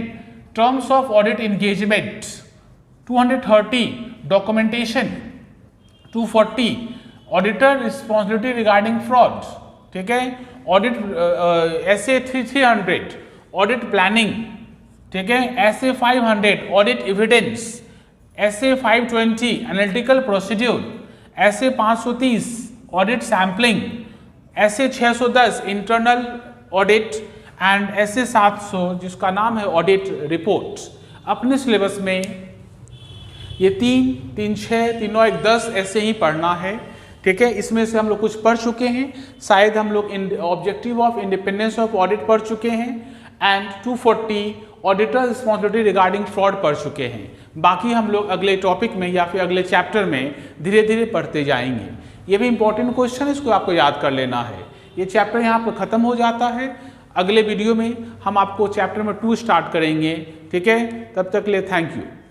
terms of audit engagement, 230 documentation, 240 auditor responsibility regarding fraud, ठीक है, ऑडिट ऐसे 300 ऑडिट प्लानिंग, ठीक है, ऐसे 500 ऑडिट एविडेंस, ऐसे 520 एनालिटिकल प्रोसीड्यूर, ऐसे 530 ऑडिट सैम्पलिंग, ऐसे 610 इंटरनल ऑडिट एंड ऐसे 700 जिसका नाम है ऑडिट रिपोर्ट। अपने सिलेबस में ये 3, 3, 6, 3, 9, 1, 10 ऐसे ही पढ़ना है। ठीक है, इसमें से हम लोग कुछ पढ़ चुके हैं, शायद हम लोग objective of independence of audit पढ़ चुके हैं and 240 auditor responsibility regarding fraud पढ़ चुके हैं। बाकी हम लोग अगले टॉपिक में या फिर अगले चैप्टर में धीरे धीरे पढ़ते जाएंगे। ये भी इंपॉर्टेंट क्वेश्चन है, इसको आपको याद कर लेना है। ये चैप्टर यहाँ पर खत्म हो जाता है। अगले वीडियो में हम आपको चैप्टर नंबर 2 स्टार्ट करेंगे। ठीक है, तब तक के लिए थैंक यू।